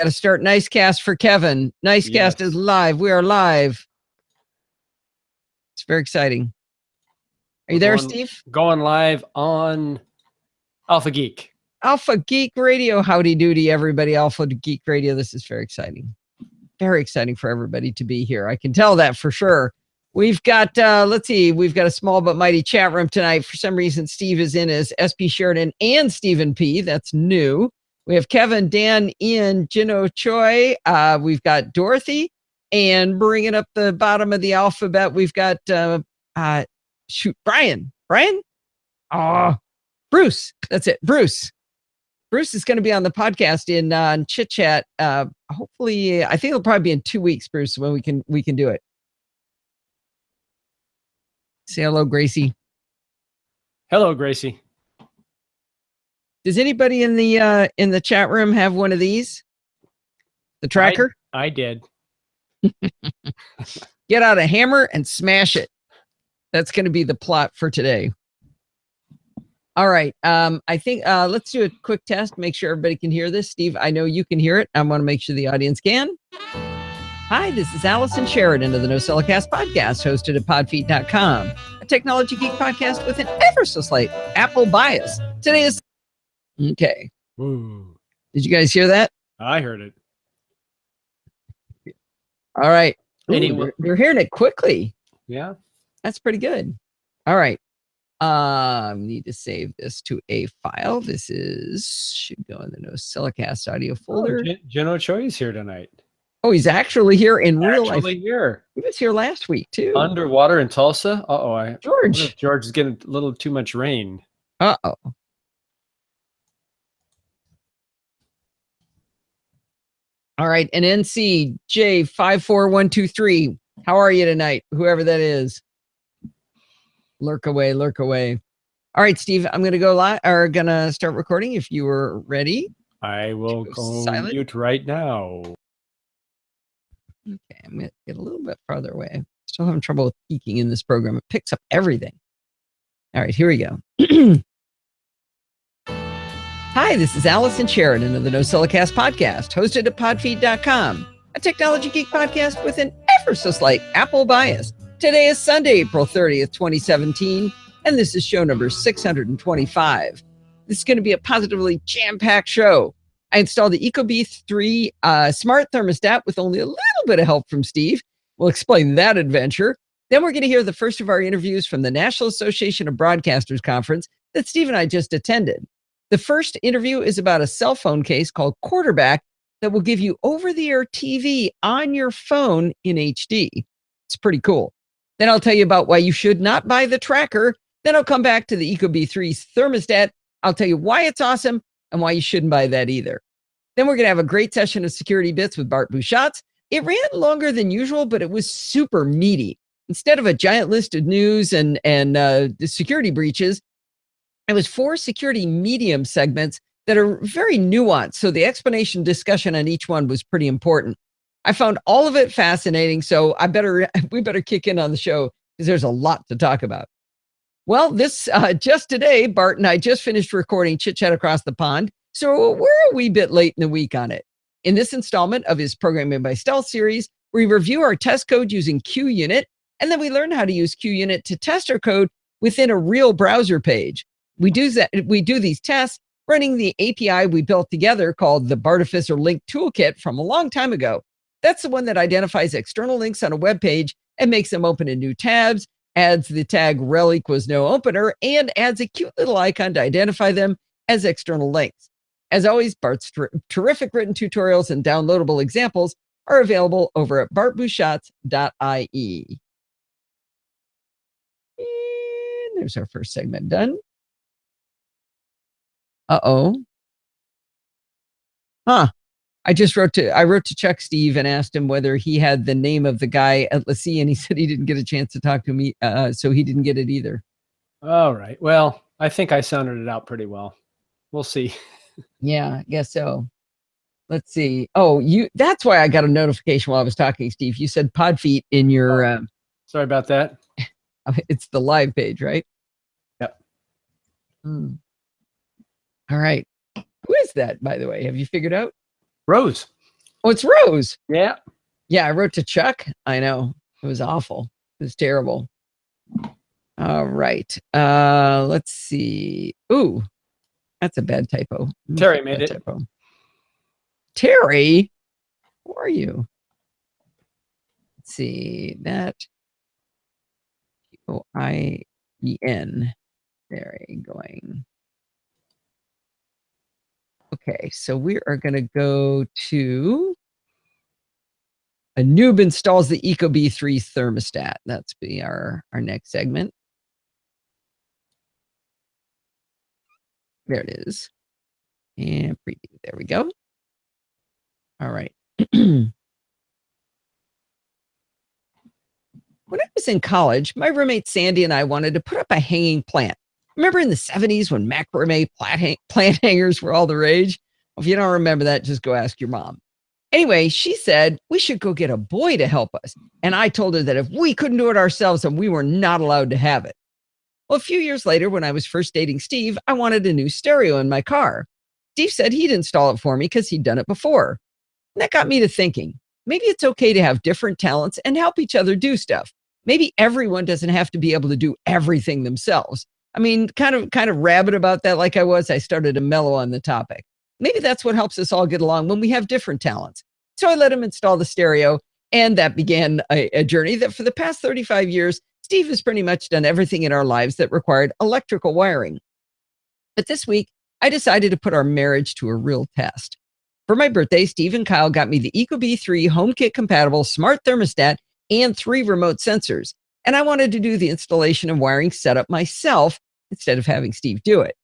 Got to start NosillaCast for Kevin. NosillaCast is live. We are live. It's very exciting. Are you there, Steve? Going live on Alpha Geek. Alpha Geek Radio. Howdy doody, everybody. Alpha Geek Radio. This is very exciting. Very exciting for everybody to be here. I can tell that for sure. We've got, let's see, we've got a small but mighty chat room tonight. For some reason, Steve is in as SP Sheridan and Stephen P. That's new. We have Kevin, Dan, Ian, Jino Choi. We've got Dorothy. And bringing up the bottom of the alphabet, we've got, Brian. Brian? Oh, Bruce. That's it. Bruce. Bruce is going to be on the podcast in Chit Chat. Hopefully, I think it'll probably be in 2 weeks, Bruce, when we can do it. Say hello, Gracie. Hello, Gracie. Does anybody in the chat room have one of these? The tracker? I did. Get out a hammer and smash it. That's going to be the plot for today. All right. I think let's do a quick test. Make sure everybody can hear this. Steve, I know you can hear it. I want to make sure the audience can. Hi, this is Allison Sheridan of the NosillaCast podcast, hosted at podfeet.com, a technology geek podcast with an ever so slight Apple bias. Today is okay. Ooh. Did you guys hear that? I heard it. All right. Anyway. You're hearing it quickly. Yeah. That's pretty good. All right. Need to save this to a file. This should go in the NosillaCast audio folder. Jino Choi is here tonight. Oh, he's actually here in real life. Here. He was here last week too. Underwater in Tulsa. George is getting a little too much rain. Uh-oh. All right, and NCJ54123. How are you tonight? Whoever that is. Lurk away, lurk away. All right, Steve, I'm going to go live or going to start recording if you are ready. I will go mute right now. Okay, I'm going to get a little bit farther away. Still having trouble with peeking in this program. It picks up everything. All right, here we go. Hi, this is Allison Sheridan of the NosillaCast podcast, hosted at podfeet.com, a technology geek podcast with an ever so slight Apple bias. Today is Sunday, April 30th, 2017, and this is show number 625. This is going to be a positively jam-packed show. I installed the Ecobee 3 smart thermostat with only a little bit of help from Steve. We'll explain that adventure. Then we're going to hear the first of our interviews from the National Association of Broadcasters conference that Steve and I just attended. The first interview is about a cell phone case called Quarterback that will give you over-the-air TV on your phone in HD. It's pretty cool. Then I'll tell you about why you should not buy the tracker. Then I'll come back to the Ecobee 3's thermostat. I'll tell you why it's awesome and why you shouldn't buy that either. Then we're going to have a great session of security bits with Bart Bouchatz. It ran longer than usual, but it was super meaty. Instead of a giant list of news and the security breaches, it was 4 security medium segments that are very nuanced. So the explanation discussion on each one was pretty important. I found all of it fascinating, so we better kick in on the show because there's a lot to talk about. Well, just today, Bart and I just finished recording Chit Chat Across the Pond, so we're a wee bit late in the week on it. In this installment of his Programming by Stealth series, we review our test code using QUnit, and then we learn how to use QUnit to test our code within a real browser page. We do these tests running the API we built together called the Bartificer Link Toolkit from a long time ago. That's the one that identifies external links on a web page and makes them open in new tabs, adds the tag rel equals no opener, and adds a cute little icon to identify them as external links. As always, Bart's terrific written tutorials and downloadable examples are available over at bartbouchatz.ie. And there's our first segment done. Uh-oh. Huh. I wrote to Chuck Steve and asked him whether he had the name of the guy at LaCie, and he said he didn't get a chance to talk to me, so he didn't get it either. All right. Well, I think I sounded it out pretty well. We'll see. Yeah, I guess so. Let's see. Oh, that's why I got a notification while I was talking, Steve. You said Podfeet in your... sorry about that. It's the live page, right? Yep. All right. Who is that, by the way? Have you figured out? Rose. Oh, it's Rose. Yeah. Yeah, I wrote to Chuck. I know. It was awful. It was terrible. All right. Let's see. Ooh, that's a bad typo. Terry made it. Typo. Terry, who are you? Let's see. That O-I-E-N. Terry going. Okay, so we are going to go to a noob installs the ecobee3 thermostat. That's be our next segment. There it is. And preview. There we go. All right. When I was in college, my roommate Sandy and I wanted to put up a hanging plant. Remember in the 70s when macrame plant hangers were all the rage? Well, if you don't remember that, just go ask your mom. Anyway, she said we should go get a boy to help us. And I told her that if we couldn't do it ourselves, then we were not allowed to have it. Well, a few years later, when I was first dating Steve, I wanted a new stereo in my car. Steve said he'd install it for me because he'd done it before. And that got me to thinking, maybe it's okay to have different talents and help each other do stuff. Maybe everyone doesn't have to be able to do everything themselves. I mean, kind of rabid about that like I was, I started to mellow on the topic. Maybe that's what helps us all get along when we have different talents. So I let him install the stereo, and that began a journey that for the past 35 years, Steve has pretty much done everything in our lives that required electrical wiring. But this week, I decided to put our marriage to a real test. For my birthday, Steve and Kyle got me the ecobee3 HomeKit compatible smart thermostat and 3 remote sensors. And I wanted to do the installation and wiring setup myself instead of having Steve do it.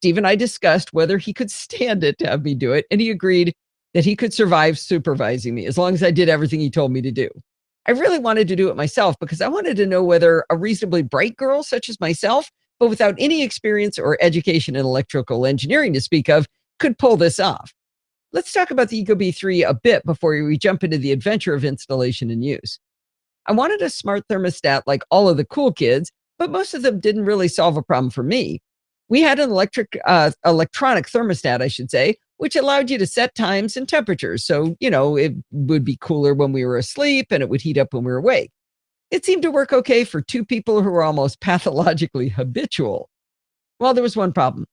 Steve and I discussed whether he could stand it to have me do it, and he agreed that he could survive supervising me as long as I did everything he told me to do. I really wanted to do it myself because I wanted to know whether a reasonably bright girl such as myself, but without any experience or education in electrical engineering to speak of, could pull this off. Let's talk about the ecobee3 a bit before we jump into the adventure of installation and use. I wanted a smart thermostat like all of the cool kids, but most of them didn't really solve a problem for me. We had an electronic thermostat, I should say, which allowed you to set times and temperatures. So, it would be cooler when we were asleep and it would heat up when we were awake. It seemed to work okay for 2 people who were almost pathologically habitual. Well, there was one problem.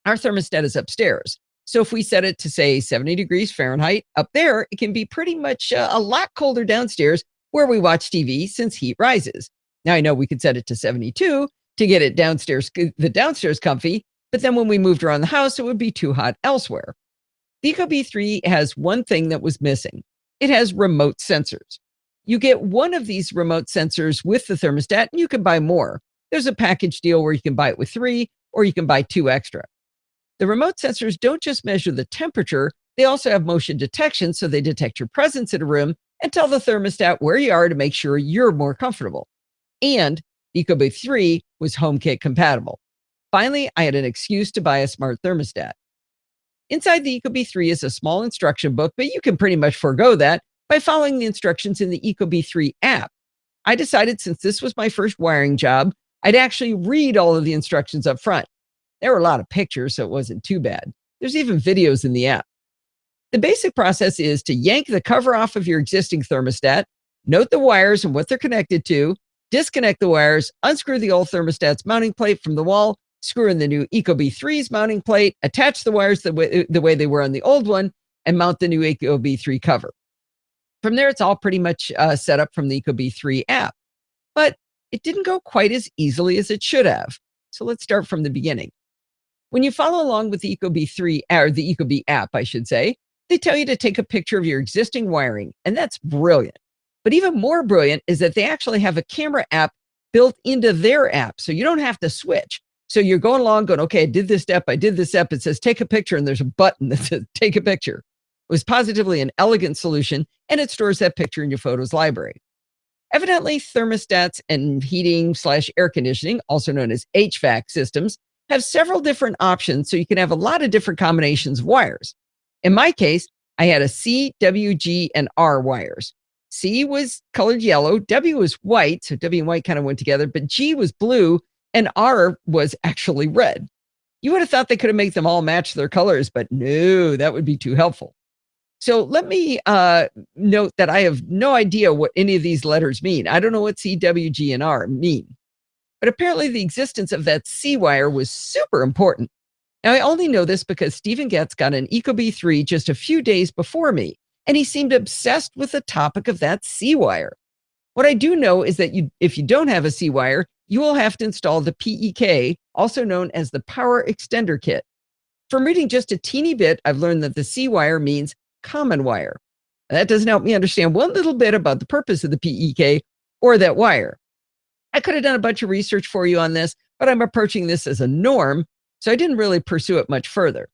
Our thermostat is upstairs. So if we set it to, say, 70 degrees Fahrenheit up there, it can be pretty much a lot colder downstairs where we watch TV since heat rises. Now, I know we could set it to 72 to get it the downstairs comfy, but then when we moved around the house, it would be too hot elsewhere. The ecobee3 has one thing that was missing. It has remote sensors. You get one of these remote sensors with the thermostat, and you can buy more. There's a package deal where you can buy it with 3, or you can buy 2 extra. The remote sensors don't just measure the temperature, they also have motion detection, so they detect your presence in a room and tell the thermostat where you are to make sure you're more comfortable. And ecobee3 was HomeKit compatible. Finally, I had an excuse to buy a smart thermostat. Inside the ecobee3 is a small instruction book, but you can pretty much forego that by following the instructions in the ecobee3 app. I decided since this was my first wiring job, I'd actually read all of the instructions up front. There were a lot of pictures, so it wasn't too bad. There's even videos in the app. The basic process is to yank the cover off of your existing thermostat, note the wires and what they're connected to, disconnect the wires, unscrew the old thermostat's mounting plate from the wall, screw in the new ecobee3's mounting plate, attach the wires the way they were on the old one, and mount the new ecobee3 cover. From there, it's all pretty much set up from the ecobee3 app. But it didn't go quite as easily as it should have. So let's start from the beginning. When you follow along with the ecobee3, or the ecobee app, I should say, they tell you to take a picture of your existing wiring, and that's brilliant. But even more brilliant is that they actually have a camera app built into their app, so you don't have to switch. So you're going along going, okay, I did this step. It says take a picture, and there's a button that says take a picture. It was positively an elegant solution, and it stores that picture in your photos library. Evidently, thermostats and heating/air conditioning, also known as HVAC systems, have several different options, so you can have a lot of different combinations of wires. In my case, I had a C, W, G, and R wires. C was colored yellow, W was white, so W and white kind of went together, but G was blue, and R was actually red. You would have thought they could have made them all match their colors, but no, that would be too helpful. So let me note that I have no idea what any of these letters mean. I don't know what C, W, G, and R mean. But apparently the existence of that C wire was super important. Now, I only know this because Stephen Getz got an ecobee 3 just a few days before me, and he seemed obsessed with the topic of that C wire. What I do know is that if you don't have a C wire, you will have to install the PEK, also known as the Power Extender Kit. From reading just a teeny bit, I've learned that the C wire means common wire. That doesn't help me understand one little bit about the purpose of the PEK or that wire. I could have done a bunch of research for you on this, but I'm approaching this as a norm, so I didn't really pursue it much further.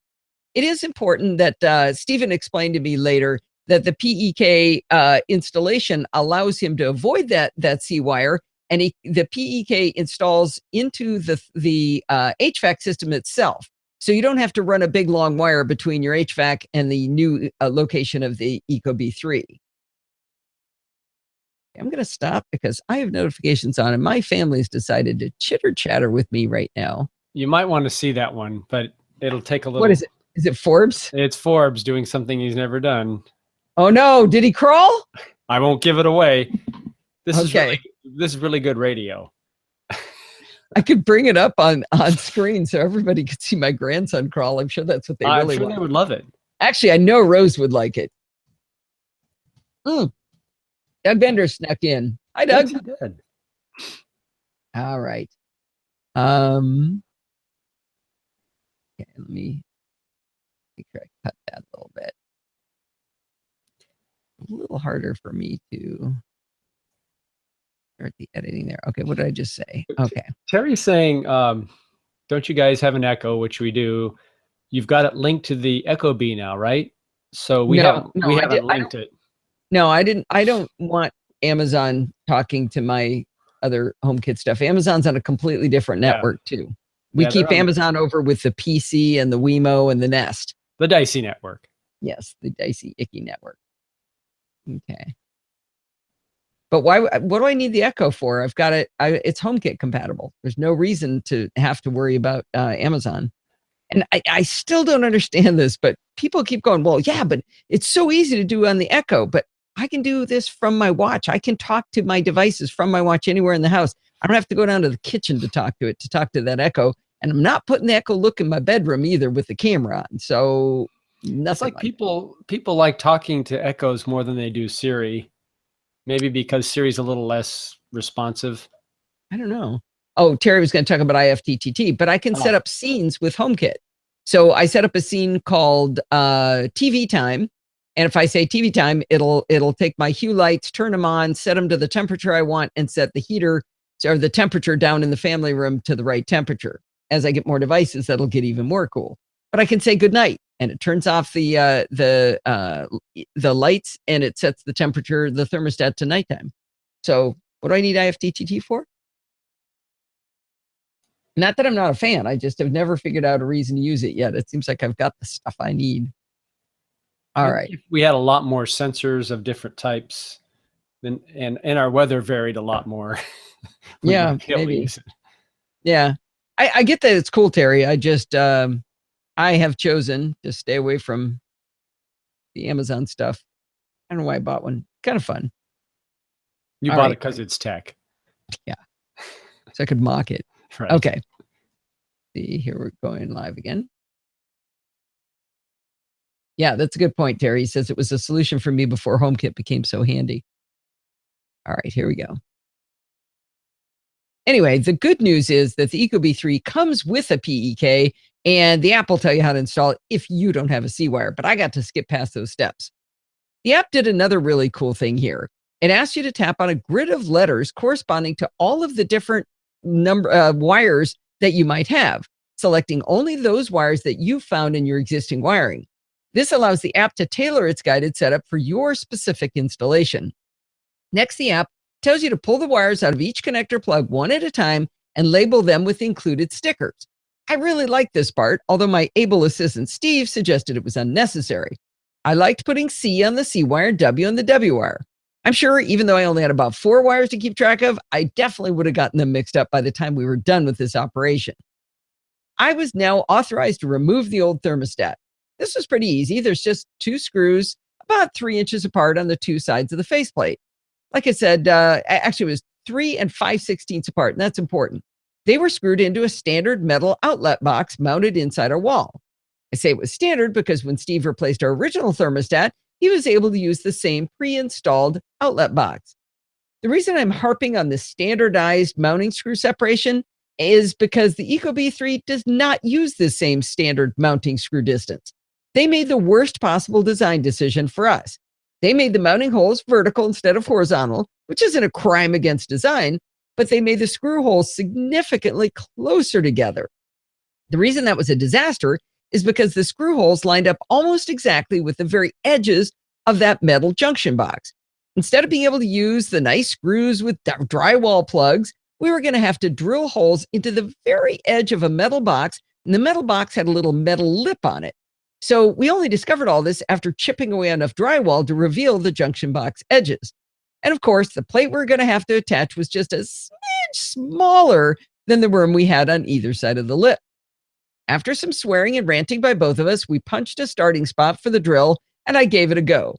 It is important that Stephen explained to me later that the PEK installation allows him to avoid that C wire, and the PEK installs into the HVAC system itself. So you don't have to run a big long wire between your HVAC and the new location of the ecobee 3. I'm going to stop because I have notifications on and my family's decided to chitter chatter with me right now. You might want to see that one, but it'll take a little. What is it? Is it Forbes? It's Forbes doing something he's never done. Oh no, did he crawl? I won't give it away. This Okay. is really good radio. I could bring it up on screen so everybody could see my grandson crawl. I'm sure that's what they really I'm sure want. they would love it. Actually, I know Rose would like it. Doug Bender snuck in. Hi, Doug. Yes, he did. All right. Okay, let me make sure I cut that a little bit. A little harder for me to start the editing there. Okay, what did I just say? Okay. Terry's saying, don't you guys have an Echo, which we do? You've got it linked to the ecobee now, right? So we haven't linked it. No, I didn't. I don't want Amazon talking to my other HomeKit stuff. Amazon's on a completely different network too. We keep Amazon over with the PC and the Wemo and the Nest. The Dicey network. Yes, the Dicey Icky network. Okay. But why? What do I need the Echo for? I've got it. It's HomeKit compatible. There's no reason to have to worry about Amazon. And I still don't understand this, but people keep going, well, yeah, but it's so easy to do on the Echo. But I can do this from my watch. I can talk to my devices from my watch anywhere in the house. I don't have to go down to the kitchen to talk to that Echo. And I'm not putting the Echo look in my bedroom either with the camera on. So that's like people like talking to Echoes more than they do Siri. Maybe because Siri's a little less responsive. I don't know. Oh, Terry was going to talk about IFTTT, but I can set up scenes with HomeKit. So I set up a scene called TV time. And if I say TV time, it'll take my hue lights, turn them on, set them to the temperature I want, and set the heater or the temperature down in the family room to the right temperature. As I get more devices, that'll get even more cool. But I can say goodnight, and it turns off the lights, and it sets the temperature, the thermostat to nighttime. So what do I need IFTTT for? Not that I'm not a fan. I just have never figured out a reason to use it yet. It seems like I've got the stuff I need. All right. If we had a lot more sensors of different types, then and our weather varied a lot more. Yeah, maybe. Yeah, I get that it's cool, Terry. I just I have chosen to stay away from the Amazon stuff. I don't know why I bought one. Kind of fun. You bought it because it's tech. Yeah, so I could mock it. Right. Okay. See, here we're going live again. Yeah, that's a good point, Terry. He says it was a solution for me before HomeKit became so handy. All right, here we go. Anyway, the good news is that the ecobee 3 comes with a PEK, and the app will tell you how to install it if you don't have a C-wire, but I got to skip past those steps. The app did another really cool thing here. It asked you to tap on a grid of letters corresponding to all of the different wires that you might have, selecting only those wires that you found in your existing wiring. This allows the app to tailor its guided setup for your specific installation. Next, the app tells you to pull the wires out of each connector plug one at a time and label them with included stickers. I really like this part, although my able assistant Steve suggested it was unnecessary. I liked putting C on the C wire, W on the W wire. I'm sure even though I only had about 4 wires to keep track of, I definitely would have gotten them mixed up by the time we were done with this operation. I was now authorized to remove the old thermostat. This was pretty easy. There's just 2 screws, about 3 inches apart on the two sides of the faceplate. Like I said, actually it was 3 and 5/16 apart, and that's important. They were screwed into a standard metal outlet box mounted inside our wall. I say it was standard because when Steve replaced our original thermostat, he was able to use the same pre-installed outlet box. The reason I'm harping on this standardized mounting screw separation is because the Ecobee 3 does not use the same standard mounting screw distance. They made the worst possible design decision for us. They made the mounting holes vertical instead of horizontal, which isn't a crime against design, but they made the screw holes significantly closer together. The reason that was a disaster is because the screw holes lined up almost exactly with the very edges of that metal junction box. Instead of being able to use the nice screws with drywall plugs, we were going to have to drill holes into the very edge of a metal box, and the metal box had a little metal lip on it. So we only discovered all this after chipping away enough drywall to reveal the junction box edges. And of course, the plate we're going to have to attach was just a smidge smaller than the room we had on either side of the lip. After some swearing and ranting by both of us, we punched a starting spot for the drill, and I gave it a go.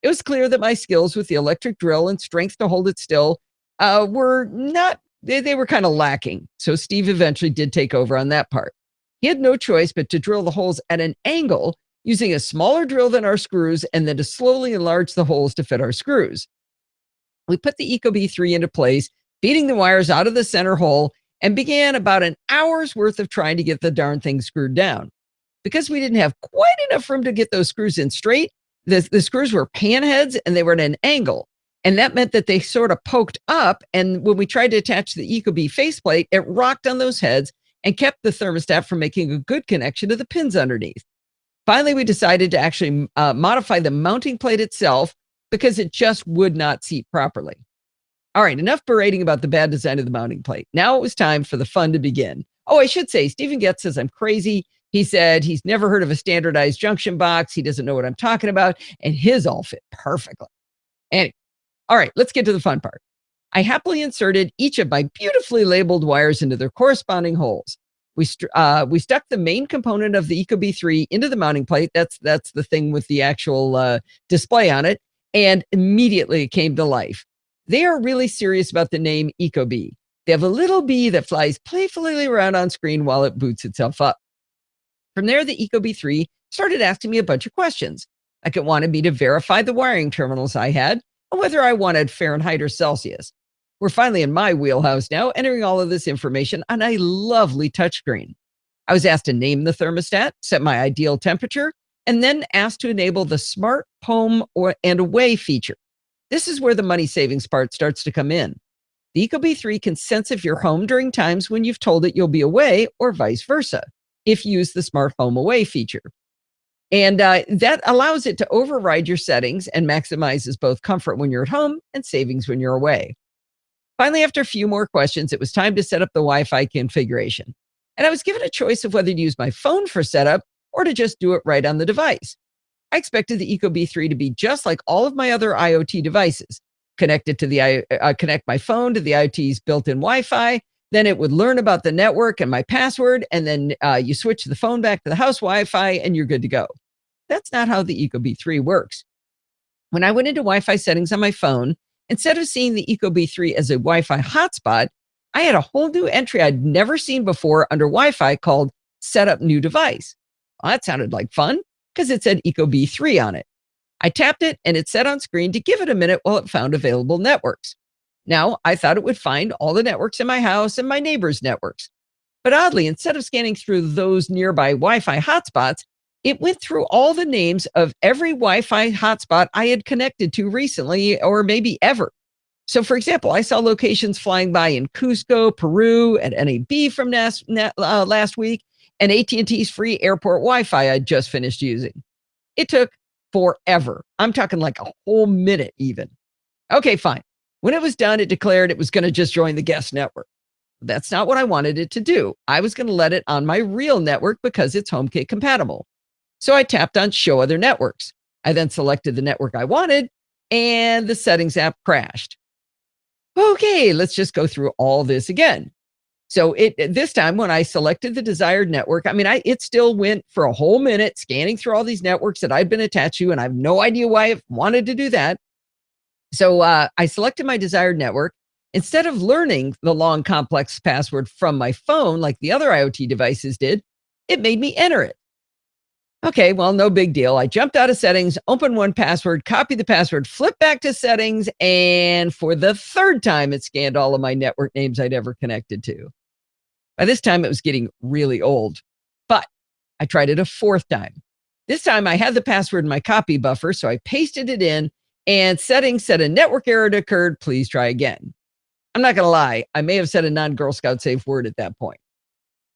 It was clear that my skills with the electric drill and strength to hold it still were not, they were kind of lacking. So Steve eventually did take over on that part. He had no choice but to drill the holes at an angle using a smaller drill than our screws and then to slowly enlarge the holes to fit our screws. We put the Ecobee 3 into place, feeding the wires out of the center hole, and began about an hour's worth of trying to get the darn thing screwed down. Because we didn't have quite enough room to get those screws in straight, the screws were pan heads and they were at an angle. And that meant that they sort of poked up. And when we tried to attach the Ecobee faceplate, it rocked on those heads and kept the thermostat from making a good connection to the pins underneath. Finally, we decided to actually modify the mounting plate itself because it just would not seat properly. All right, enough berating about the bad design of the mounting plate. Now it was time for the fun to begin. Oh, I should say, Stephen Getz says I'm crazy. He said he's never heard of a standardized junction box. He doesn't know what I'm talking about, and his all fit perfectly. Anyway, all right, let's get to the fun part. I happily inserted each of my beautifully labeled wires into their corresponding holes. We stuck the main component of the Ecobee 3 into the mounting plate. That's the thing with the actual display on it, and immediately it came to life. They are really serious about the name Ecobee. They have a little bee that flies playfully around on screen while it boots itself up. From there, the Ecobee 3 started asking me a bunch of questions. Like it wanted me to verify the wiring terminals I had, and whether I wanted Fahrenheit or Celsius. We're finally in my wheelhouse now, entering all of this information on a lovely touchscreen. I was asked to name the thermostat, set my ideal temperature, and then asked to enable the Smart Home and Away feature. This is where the money savings part starts to come in. The Ecobee 3 can sense if you're home during times when you've told it you'll be away, or vice versa, if you use the Smart Home Away feature. And that allows it to override your settings and maximizes both comfort when you're at home and savings when you're away. Finally, after a few more questions, it was time to set up the Wi-Fi configuration. And I was given a choice of whether to use my phone for setup or to just do it right on the device. I expected the Ecobee 3 to be just like all of my other IoT devices, connect my phone to the IoT's built-in Wi-Fi, then it would learn about the network and my password, and then you switch the phone back to the house Wi-Fi and you're good to go. That's not how the Ecobee 3 works. When I went into Wi-Fi settings on my phone, instead of seeing the Ecobee 3 as a Wi-Fi hotspot, I had a whole new entry I'd never seen before under Wi-Fi called Set Up New Device. Well, that sounded like fun because it said Ecobee 3 on it. I tapped it and it said on screen to give it a minute while it found available networks. Now, I thought it would find all the networks in my house and my neighbors' networks. But oddly, instead of scanning through those nearby Wi-Fi hotspots, it went through all the names of every Wi-Fi hotspot I had connected to recently or maybe ever. So, for example, I saw locations flying by in Cusco, Peru, at NAB from last week, and AT&T's free airport Wi-Fi I'd just finished using. It took forever. I'm talking like a whole minute even. Okay, fine. When it was done, it declared it was going to just join the guest network. That's not what I wanted it to do. I was going to let it on my real network because it's HomeKit compatible. So I tapped on Show Other Networks. I then selected the network I wanted, and the settings app crashed. Okay, let's just go through all this again. So this time when I selected the desired network, I mean, it still went for a whole minute scanning through all these networks that I'd been attached to, and I have no idea why it wanted to do that. So I selected my desired network. Instead of learning the long, complex password from my phone like the other IoT devices did, it made me enter it. Okay, well, no big deal. I jumped out of settings, opened 1Password, copied the password, flipped back to settings, and for the third time, it scanned all of my network names I'd ever connected to. By this time, it was getting really old, but I tried it a fourth time. This time, I had the password in my copy buffer, so I pasted it in, and settings said a network error had occurred. Please try again. I'm not going to lie. I may have said a non-Girl Scout safe word at that point.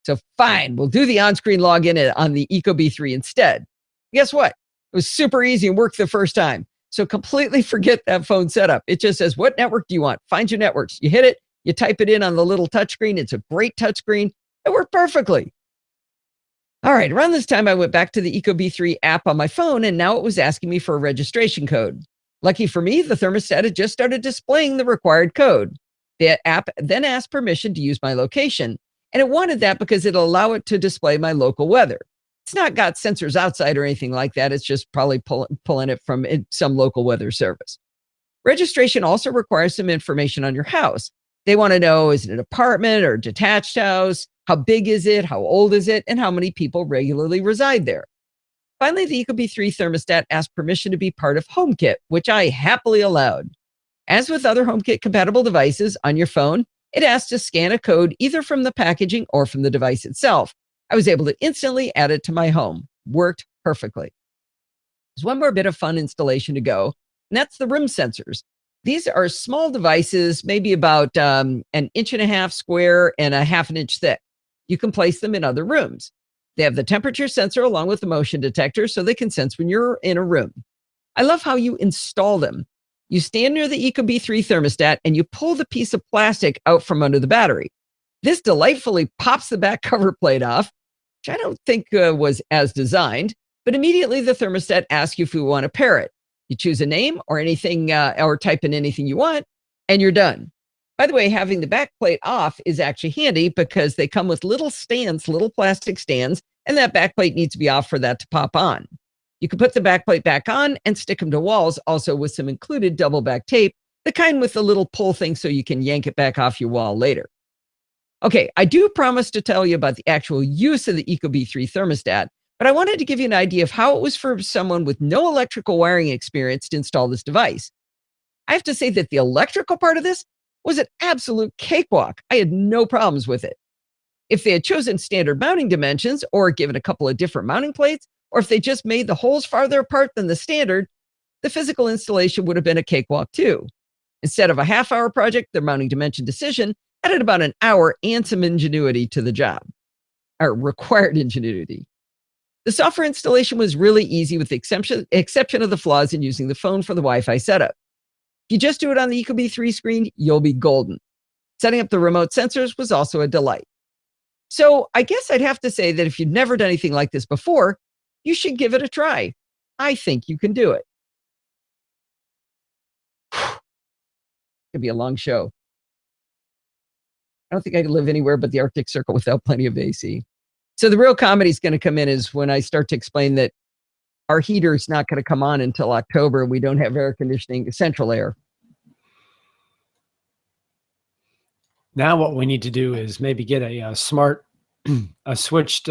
So fine, we'll do the on-screen login on the ecobee 3 instead. Guess what? It was super easy and worked the first time. So completely forget that phone setup. It just says, what network do you want? Find your networks. You hit it, you type it in on the little touchscreen. It's a great touchscreen. It worked perfectly. All right, around this time, I went back to the ecobee 3 app on my phone, and now it was asking me for a registration code. Lucky for me, the thermostat had just started displaying the required code. The app then asked permission to use my location. And it wanted that because it'll allow it to display my local weather. It's not got sensors outside or anything like that. It's just probably pulling it from some local weather service. Registration also requires some information on your house. They want to know, is it an apartment or detached house? How big is it? How old is it? And how many people regularly reside there? Finally, the ecobee 3 thermostat asked permission to be part of HomeKit, which I happily allowed. As with other HomeKit compatible devices on your phone, it asked to scan a code either from the packaging or from the device itself. I was able to instantly add it to my home. Worked perfectly. There's one more bit of fun installation to go, and that's the room sensors. These are small devices, maybe about an 1.5 inches square and a 1/2 inch thick. You can place them in other rooms. They have the temperature sensor along with the motion detector so they can sense when you're in a room. I love how you install them. You stand near the ecobee 3 thermostat and you pull the piece of plastic out from under the battery. This delightfully pops the back cover plate off, which I don't think was as designed, but immediately the thermostat asks you if you want to pair it. You choose a name or anything, or type in anything you want, and you're done. By the way, having the back plate off is actually handy because they come with little stands, little plastic stands, and that back plate needs to be off for that to pop on. You can put the backplate back on and stick them to walls, also with some included double back tape, the kind with the little pull thing so you can yank it back off your wall later. Okay, I do promise to tell you about the actual use of the ecobee 3 thermostat, but I wanted to give you an idea of how it was for someone with no electrical wiring experience to install this device. I have to say that the electrical part of this was an absolute cakewalk. I had no problems with it. If they had chosen standard mounting dimensions or given a couple of different mounting plates, or if they just made the holes farther apart than the standard, the physical installation would have been a cakewalk too. Instead of a half-hour project, their mounting dimension decision added about an hour and some ingenuity to the job, or required ingenuity. The software installation was really easy with the exception of the flaws in using the phone for the Wi-Fi setup. If you just do it on the ecobee 3 screen, you'll be golden. Setting up the remote sensors was also a delight. So I guess I'd have to say that if you've never done anything like this before, you should give it a try. I think you can do it. It could be a long show. I don't think I could live anywhere but the Arctic Circle without plenty of AC. So the real comedy is going to come in is when I start to explain that our heater is not going to come on until October and we don't have air conditioning, central air. Now what we need to do is maybe get a smart, a switched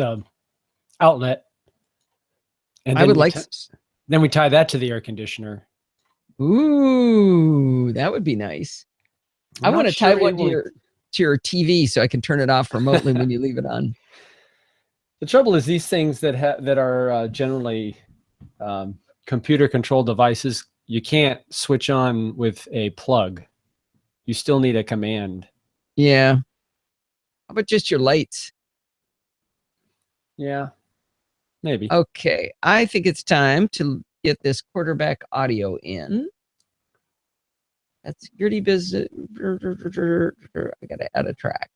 outlet. And I would like then we tie that to the air conditioner. Ooh, that would be nice. I want to tie one to your TV so I can turn it off remotely when you leave it on. The trouble is these things that are generally computer controlled devices, you can't switch on with a plug. You still need a command. Yeah. How about just your lights? Yeah. Maybe. Okay, I think it's time to get this quarterback audio in. That's security business. I got to add a track.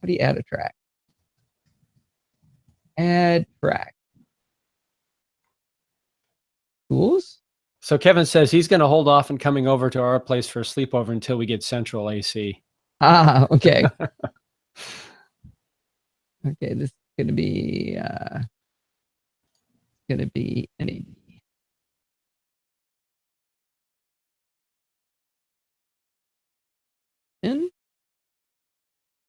How do you add a track? Add track. Tools. So Kevin says he's going to hold off on coming over to our place for a sleepover until we get central AC. Ah, okay. Okay, this is going to be NAB. And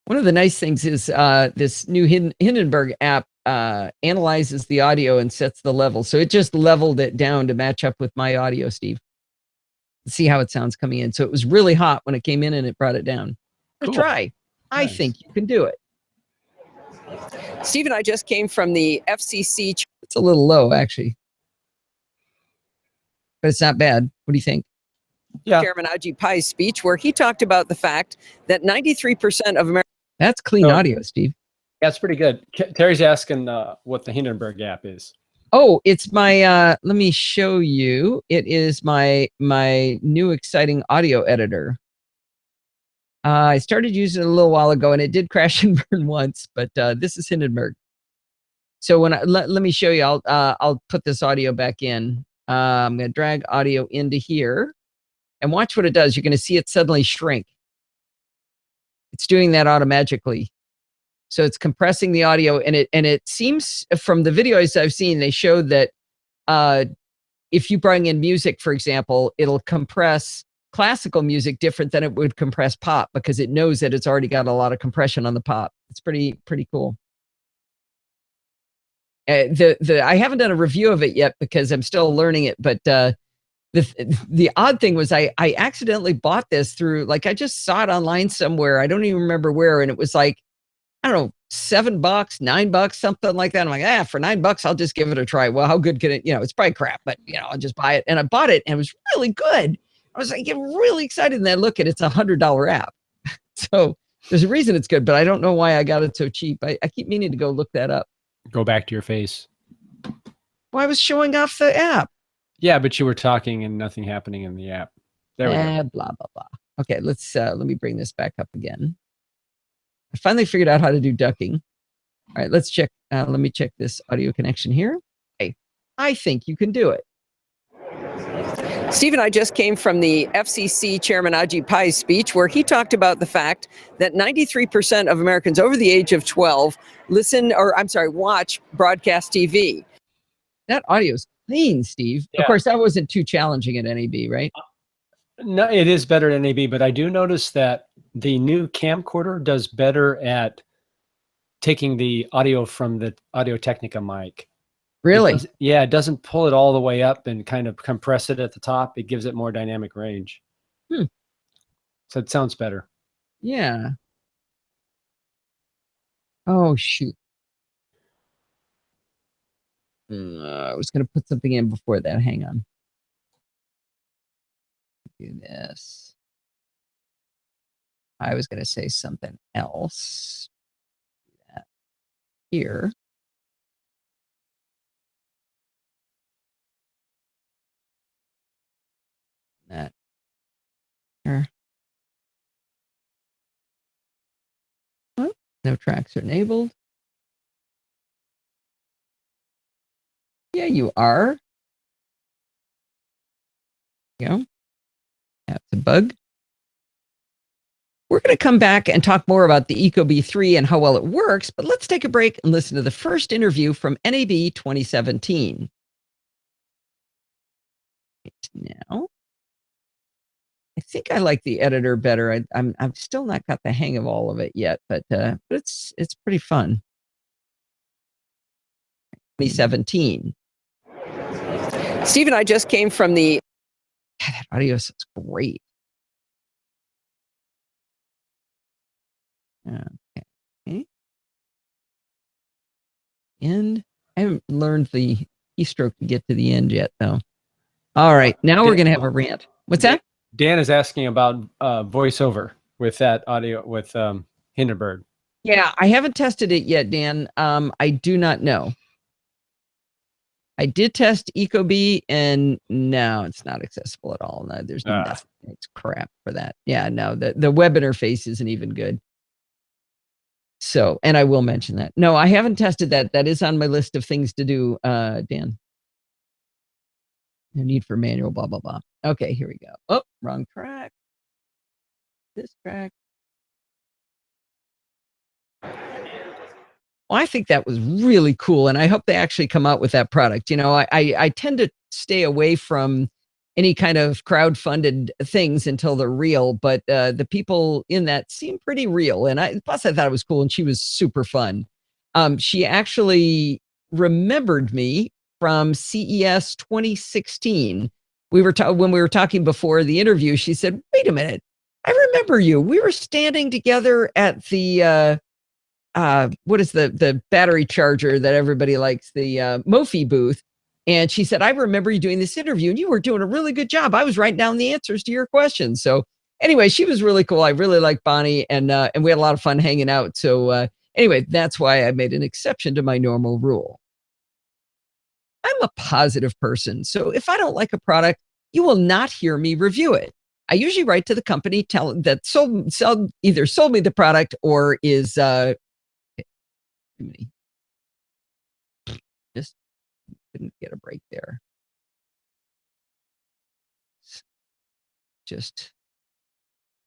one of the nice things is this new Hindenburg app analyzes the audio and sets the level. So it just leveled it down to match up with my audio, Steve. See how it sounds coming in. So it was really hot when it came in and it brought it down. Cool. Try. I Nice. think you can do it. Steve and I just came from the FCC. It's a little low, actually. But it's not bad. What do you think? Yeah. Chairman Ajit Pai's speech, where he talked about the fact that 93% of Americans. That's clean audio, Steve. That's pretty good. Terry's asking what the Hindenburg app is. Oh, it's my let me show you. It is my new exciting audio editor. I started using it a little while ago and it did crash and burn once, but this is Hindenburg. So when let me show you, I'll put this audio back in. I'm going to drag audio into here and watch what it does. You're going to see it suddenly shrink. It's doing that automatically. So it's compressing the audio, and it seems from the videos I've seen, they showed that if you bring in music, for example, it'll compress classical music different than it would compress pop because it knows that it's already got a lot of compression on the pop. It's pretty cool. I haven't done a review of it yet because I'm still learning it, but the odd thing was I accidentally bought this through, like, I just saw it online somewhere. I don't even remember where, and it was like, I don't know, $7, $9, something like that. I'm like, for $9, I'll just give it a try. Well, how good can it, it's probably crap, but I'll just buy it. And I bought it and it was really good. I was like, get really excited. And then look at it's $100 app. So there's a reason it's good, but I don't know why I got it so cheap. I keep meaning to go look that up. Go back to your face. Well, I was showing off the app. Yeah, but you were talking and nothing happening in the app. There we go. Blah, blah, blah. Okay, let me bring this back up again. I finally figured out how to do ducking. All right, let's check. Let me check this audio connection here. Okay, I think you can do it. Steve and I just came from the FCC Chairman Ajit Pai's speech, where he talked about the fact that 93% of Americans over the age of 12 watch broadcast TV. That audio is clean, Steve. Yeah. Of course, that wasn't too challenging at NAB, right? No, it is better at NAB, but I do notice that the new camcorder does better at taking the audio from the Audio-Technica mic. Really? It doesn't pull it all the way up and kind of compress it at the top. It gives it more dynamic range. So it sounds better. Yeah. Oh, shoot. I was going to put something in before that. Hang on. Do this. I was going to say something else. Do that here. That here. Oh, no tracks are enabled. Yeah, you are. There you go. That's a bug. We're going to come back and talk more about the ecobee 3 and how well it works, but let's take a break and listen to the first interview from NAB 2017. Now, I think I like the editor better. I'm still not got the hang of all of it yet, but it's pretty fun. 2017. Steve and I just came from the. That audio sounds great. Okay. End. I haven't learned the keystroke to get to the end yet, though. All right, now we're going to have a rant. What's that? Dan is asking about voiceover with that audio with Hindenburg. Yeah, I haven't tested it yet, Dan. I do not know. I did test ecobee, and no, it's not accessible at all. No, there's nothing. It's crap for that. Yeah, no, the web interface isn't even good. So, and I will mention that. No, I haven't tested that. That is on my list of things to do, Dan. No need for manual, blah, blah, blah. Okay, here we go. Oh, wrong track. This track. Well, I think that was really cool, and I hope they actually come out with that product. I tend to stay away from any kind of crowd-funded things until they're real, but, the people in that seem pretty real, and I thought it was cool, and she was super fun. She actually remembered me from CES 2016. When we were talking before the interview, she said, "Wait a minute, I remember you. We were standing together at the, what is the battery charger that everybody likes, the Mophie booth." And she said, "I remember you doing this interview and you were doing a really good job. I was writing down the answers to your questions." So anyway, she was really cool. I really like Bonnie, and we had a lot of fun hanging out. So anyway, that's why I made an exception to my normal rule. I'm a positive person. So if I don't like a product, you will not hear me review it. I usually write to the company that either sold me the product or is me. Just couldn't get a break there. Just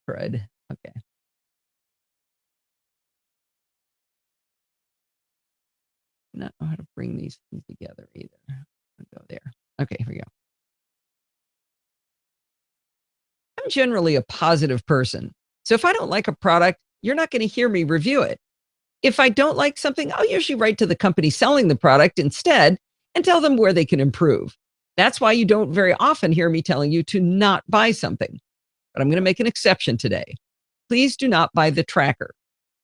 crud. Okay. Not know how to bring these things together either. I'll go there. Okay, here we go. I'm generally a positive person. So if I don't like a product, you're not going to hear me review it. If I don't like something, I'll usually write to the company selling the product instead and tell them where they can improve. That's why you don't very often hear me telling you to not buy something. But I'm going to make an exception today. Please do not buy the tracker.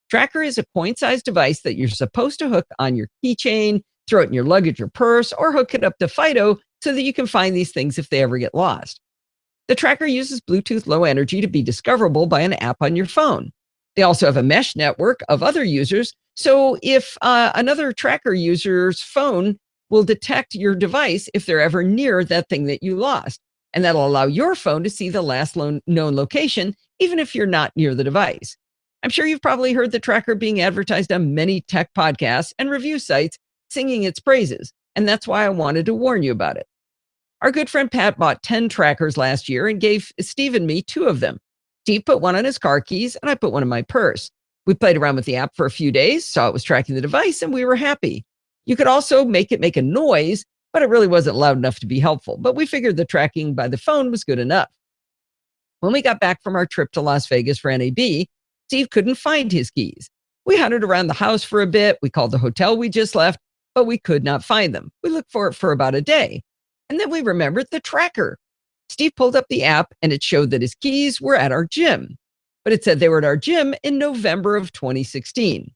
Tracker is a coin-sized device that you're supposed to hook on your keychain, throw it in your luggage or purse, or hook it up to Fido so that you can find these things if they ever get lost. The tracker uses Bluetooth Low Energy to be discoverable by an app on your phone. They also have a mesh network of other users, so if another tracker user's phone will detect your device if they're ever near that thing that you lost, and that'll allow your phone to see the last known location, even if you're not near the device. I'm sure you've probably heard the tracker being advertised on many tech podcasts and review sites singing its praises, and that's why I wanted to warn you about it. Our good friend Pat bought 10 trackers last year and gave Steve and me 2 of them. Steve put one on his car keys and I put one in my purse. We played around with the app for a few days, saw it was tracking the device, and we were happy. You could also make it make a noise, but it really wasn't loud enough to be helpful. But we figured the tracking by the phone was good enough. When we got back from our trip to Las Vegas for NAB, Steve couldn't find his keys. We hunted around the house for a bit. We called the hotel we just left, but we could not find them. We looked for it for about a day. And then we remembered the tracker. Steve pulled up the app and it showed that his keys were at our gym, but it said they were at our gym in November of 2016.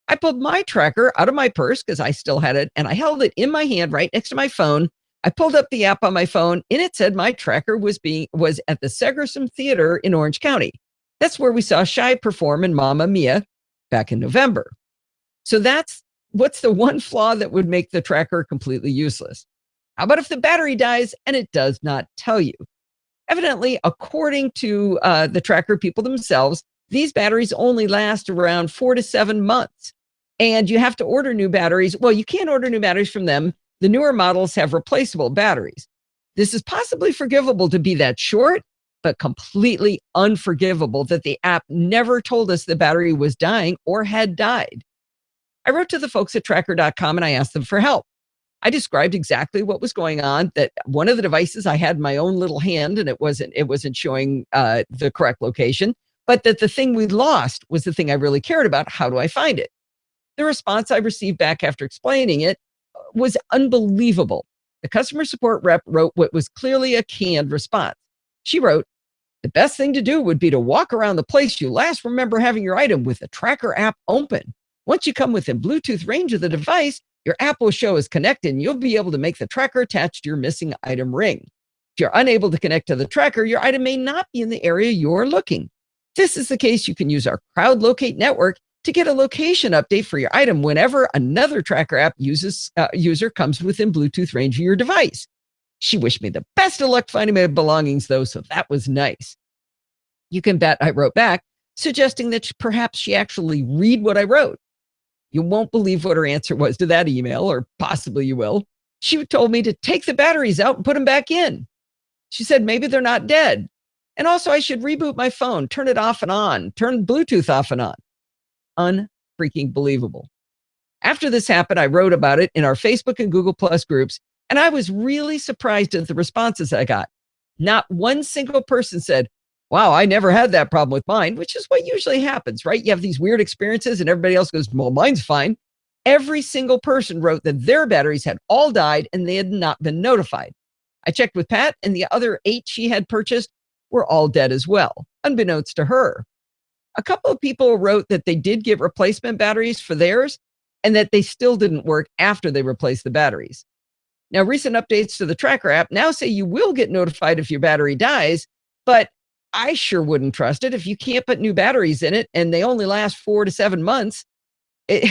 I pulled my tracker out of my purse because I still had it, and I held it in my hand right next to my phone. I pulled up the app on my phone and it said my tracker was at the Segerstrom Theater in Orange County. That's where we saw Shai perform in Mamma Mia back in November. So what's the one flaw that would make the tracker completely useless? How about if the battery dies and it does not tell you? Evidently, according to the tracker people themselves, these batteries only last around 4 to 7 months. And you have to order new batteries. Well, you can't order new batteries from them. The newer models have replaceable batteries. This is possibly forgivable to be that short, but completely unforgivable that the app never told us the battery was dying or had died. I wrote to the folks at tracker.com and I asked them for help. I described exactly what was going on, that one of the devices I had in my own little hand and it wasn't showing the correct location, but that the thing we lost was the thing I really cared about. How do I find it? The response I received back after explaining it was unbelievable. The customer support rep wrote what was clearly a canned response. She wrote, "The best thing to do would be to walk around the place you last remember having your item with the tracker app open. Once you come within Bluetooth range of the device, your app will show as connected and you'll be able to make the tracker attach to your missing item ring. If you're unable to connect to the tracker, your item may not be in the area you're looking. If this is the case, you can use our Crowd Locate network to get a location update for your item whenever another tracker app user comes within Bluetooth range of your device." She wished me the best of luck finding my belongings, though, so that was nice. You can bet I wrote back, suggesting that perhaps she actually read what I wrote. You won't believe what her answer was to that email, or possibly you will. She told me to take the batteries out and put them back in. She said maybe they're not dead. And also I should reboot my phone, turn it off and on, turn Bluetooth off and on. Unfreaking believable. After this happened, I wrote about it in our Facebook and Google Plus groups, and I was really surprised at the responses I got. Not one single person said, wow, I never had that problem with mine, which is what usually happens, right? You have these weird experiences and everybody else goes, well, mine's fine. Every single person wrote that their batteries had all died and they had not been notified. I checked with Pat, and the other 8 she had purchased were all dead as well, unbeknownst to her. A couple of people wrote that they did get replacement batteries for theirs and that they still didn't work after they replaced the batteries. Now, recent updates to the tracker app now say you will get notified if your battery dies, but I sure wouldn't trust it if you can't put new batteries in it and they only last 4 to 7 months. It's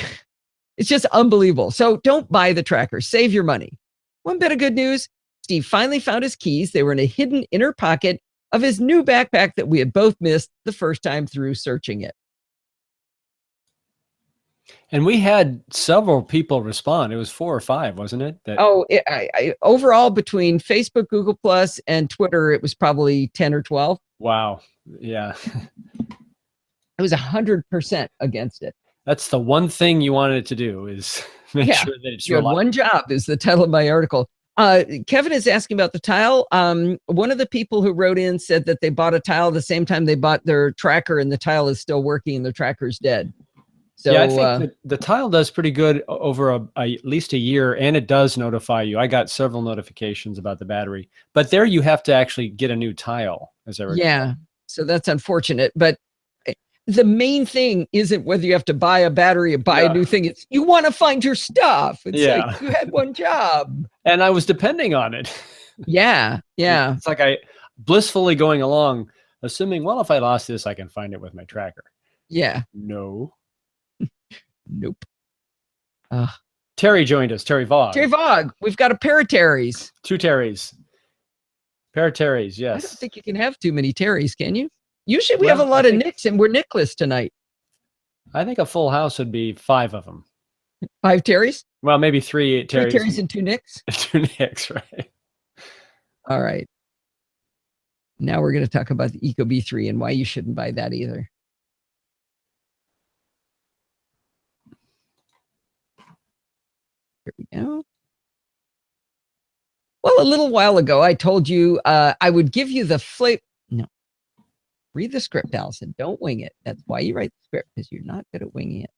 just unbelievable. So don't buy the tracker. Save your money. One bit of good news, Steve finally found his keys. They were in a hidden inner pocket of his new backpack that we had both missed the first time through searching it. And we had several people respond. It was 4 or 5, wasn't it? Overall, between Facebook, Google Plus, and Twitter, it was probably 10 or 12. Wow. Yeah. It was 100% against it. That's the one thing you wanted it to do, is make sure that it's your one job, is the title of my article. Kevin is asking about the tile. One of the people who wrote in said that they bought a tile the same time they bought their tracker, and the tile is still working and the tracker's dead. So, yeah, I think the tile does pretty good over at least a year, and it does notify you. I got several notifications about the battery, but there you have to actually get a new tile, as I recall. Yeah, so that's unfortunate. But the main thing isn't whether you have to buy a battery or buy a new thing. It's you want to find your stuff. It's like you had one job. And I was depending on it. Yeah. It's like I blissfully going along, assuming, well, if I lost this, I can find it with my tracker. Yeah. No. Nope. Terry joined us. Terry Vaughn. Terry Vaughn. We've got a pair of Terrys. 2 Terrys. Pair of Terrys, yes. I don't think you can have too many Terrys, can you? Usually we have a lot of Nicks, and we're Nickless tonight. I think a full house would be 5 of them. 5 Terrys? Well, maybe 3 Terrys. 3 Terrys and 2 Nicks? 2 Nicks, right. All right. Now we're going to talk about the ecobee3 and why you shouldn't buy that either. Here we go. Well, a little while ago, I told you I would give you the flavor. No. Read the script, Allison. Don't wing it. That's why you write the script, because you're not good at winging it.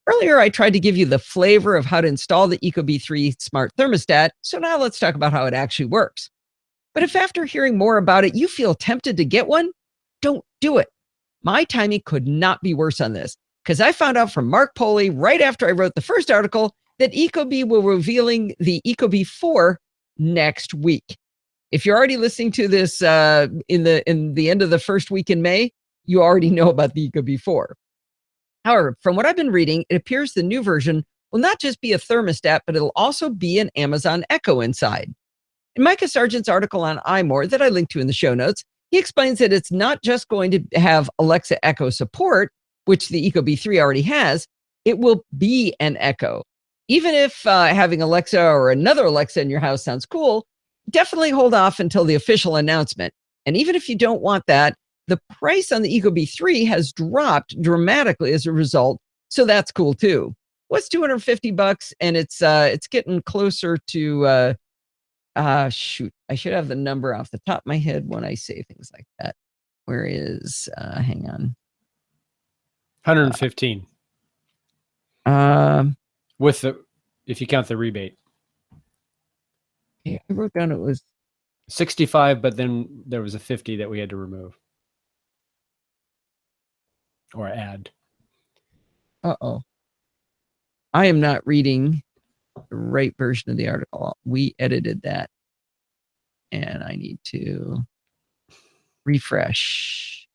Earlier, I tried to give you the flavor of how to install the ecobee3 smart thermostat. So now let's talk about how it actually works. But if after hearing more about it, you feel tempted to get one, don't do it. My timing could not be worse on this, because I found out from Mark Poley right after I wrote the first article that ecobee will be revealing the ecobee 4 next week. If you're already listening to this in the end of the first week in May, you already know about the ecobee 4. However, from what I've been reading, it appears the new version will not just be a thermostat, but it'll also be an Amazon Echo inside. In Micah Sargent's article on iMore that I linked to in the show notes, he explains that it's not just going to have Alexa Echo support, which the ecobee 3 already has. It will be an Echo. Even if having Alexa or another Alexa in your house sounds cool, definitely hold off until the official announcement. And even if you don't want that, the price on the ecobee 3 has dropped dramatically as a result. So that's cool too. What's $250? And it's getting closer to, shoot, I should have the number off the top of my head when I say things like that. Where is, hang on. 115. With the, if you count the rebate. Yeah, I wrote down it was 65, but then there was a 50 that we had to remove or add. Uh-oh. I am not reading the right version of the article. We edited that. And I need to refresh.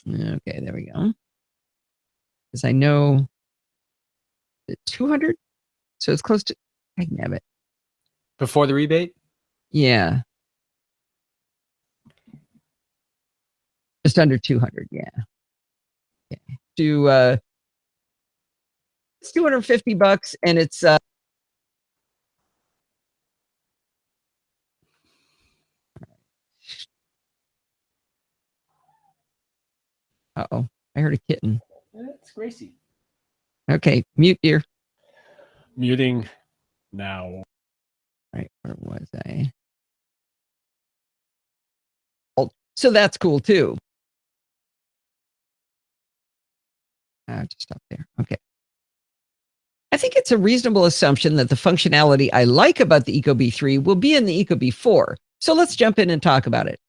Okay, there we go. Because I know the 200, so it's close to. Damn it. Before the rebate? Yeah. Just under 200, yeah. Okay. It's $250, and it's Uh-oh, I heard a kitten. It's Gracie. Okay, mute, dear. Muting now. All right, where was I? So that's cool too. Just stop there. Okay. I think it's a reasonable assumption that the functionality I like about the Ecobee 3 will be in the Ecobee 4. So let's jump in and talk about it.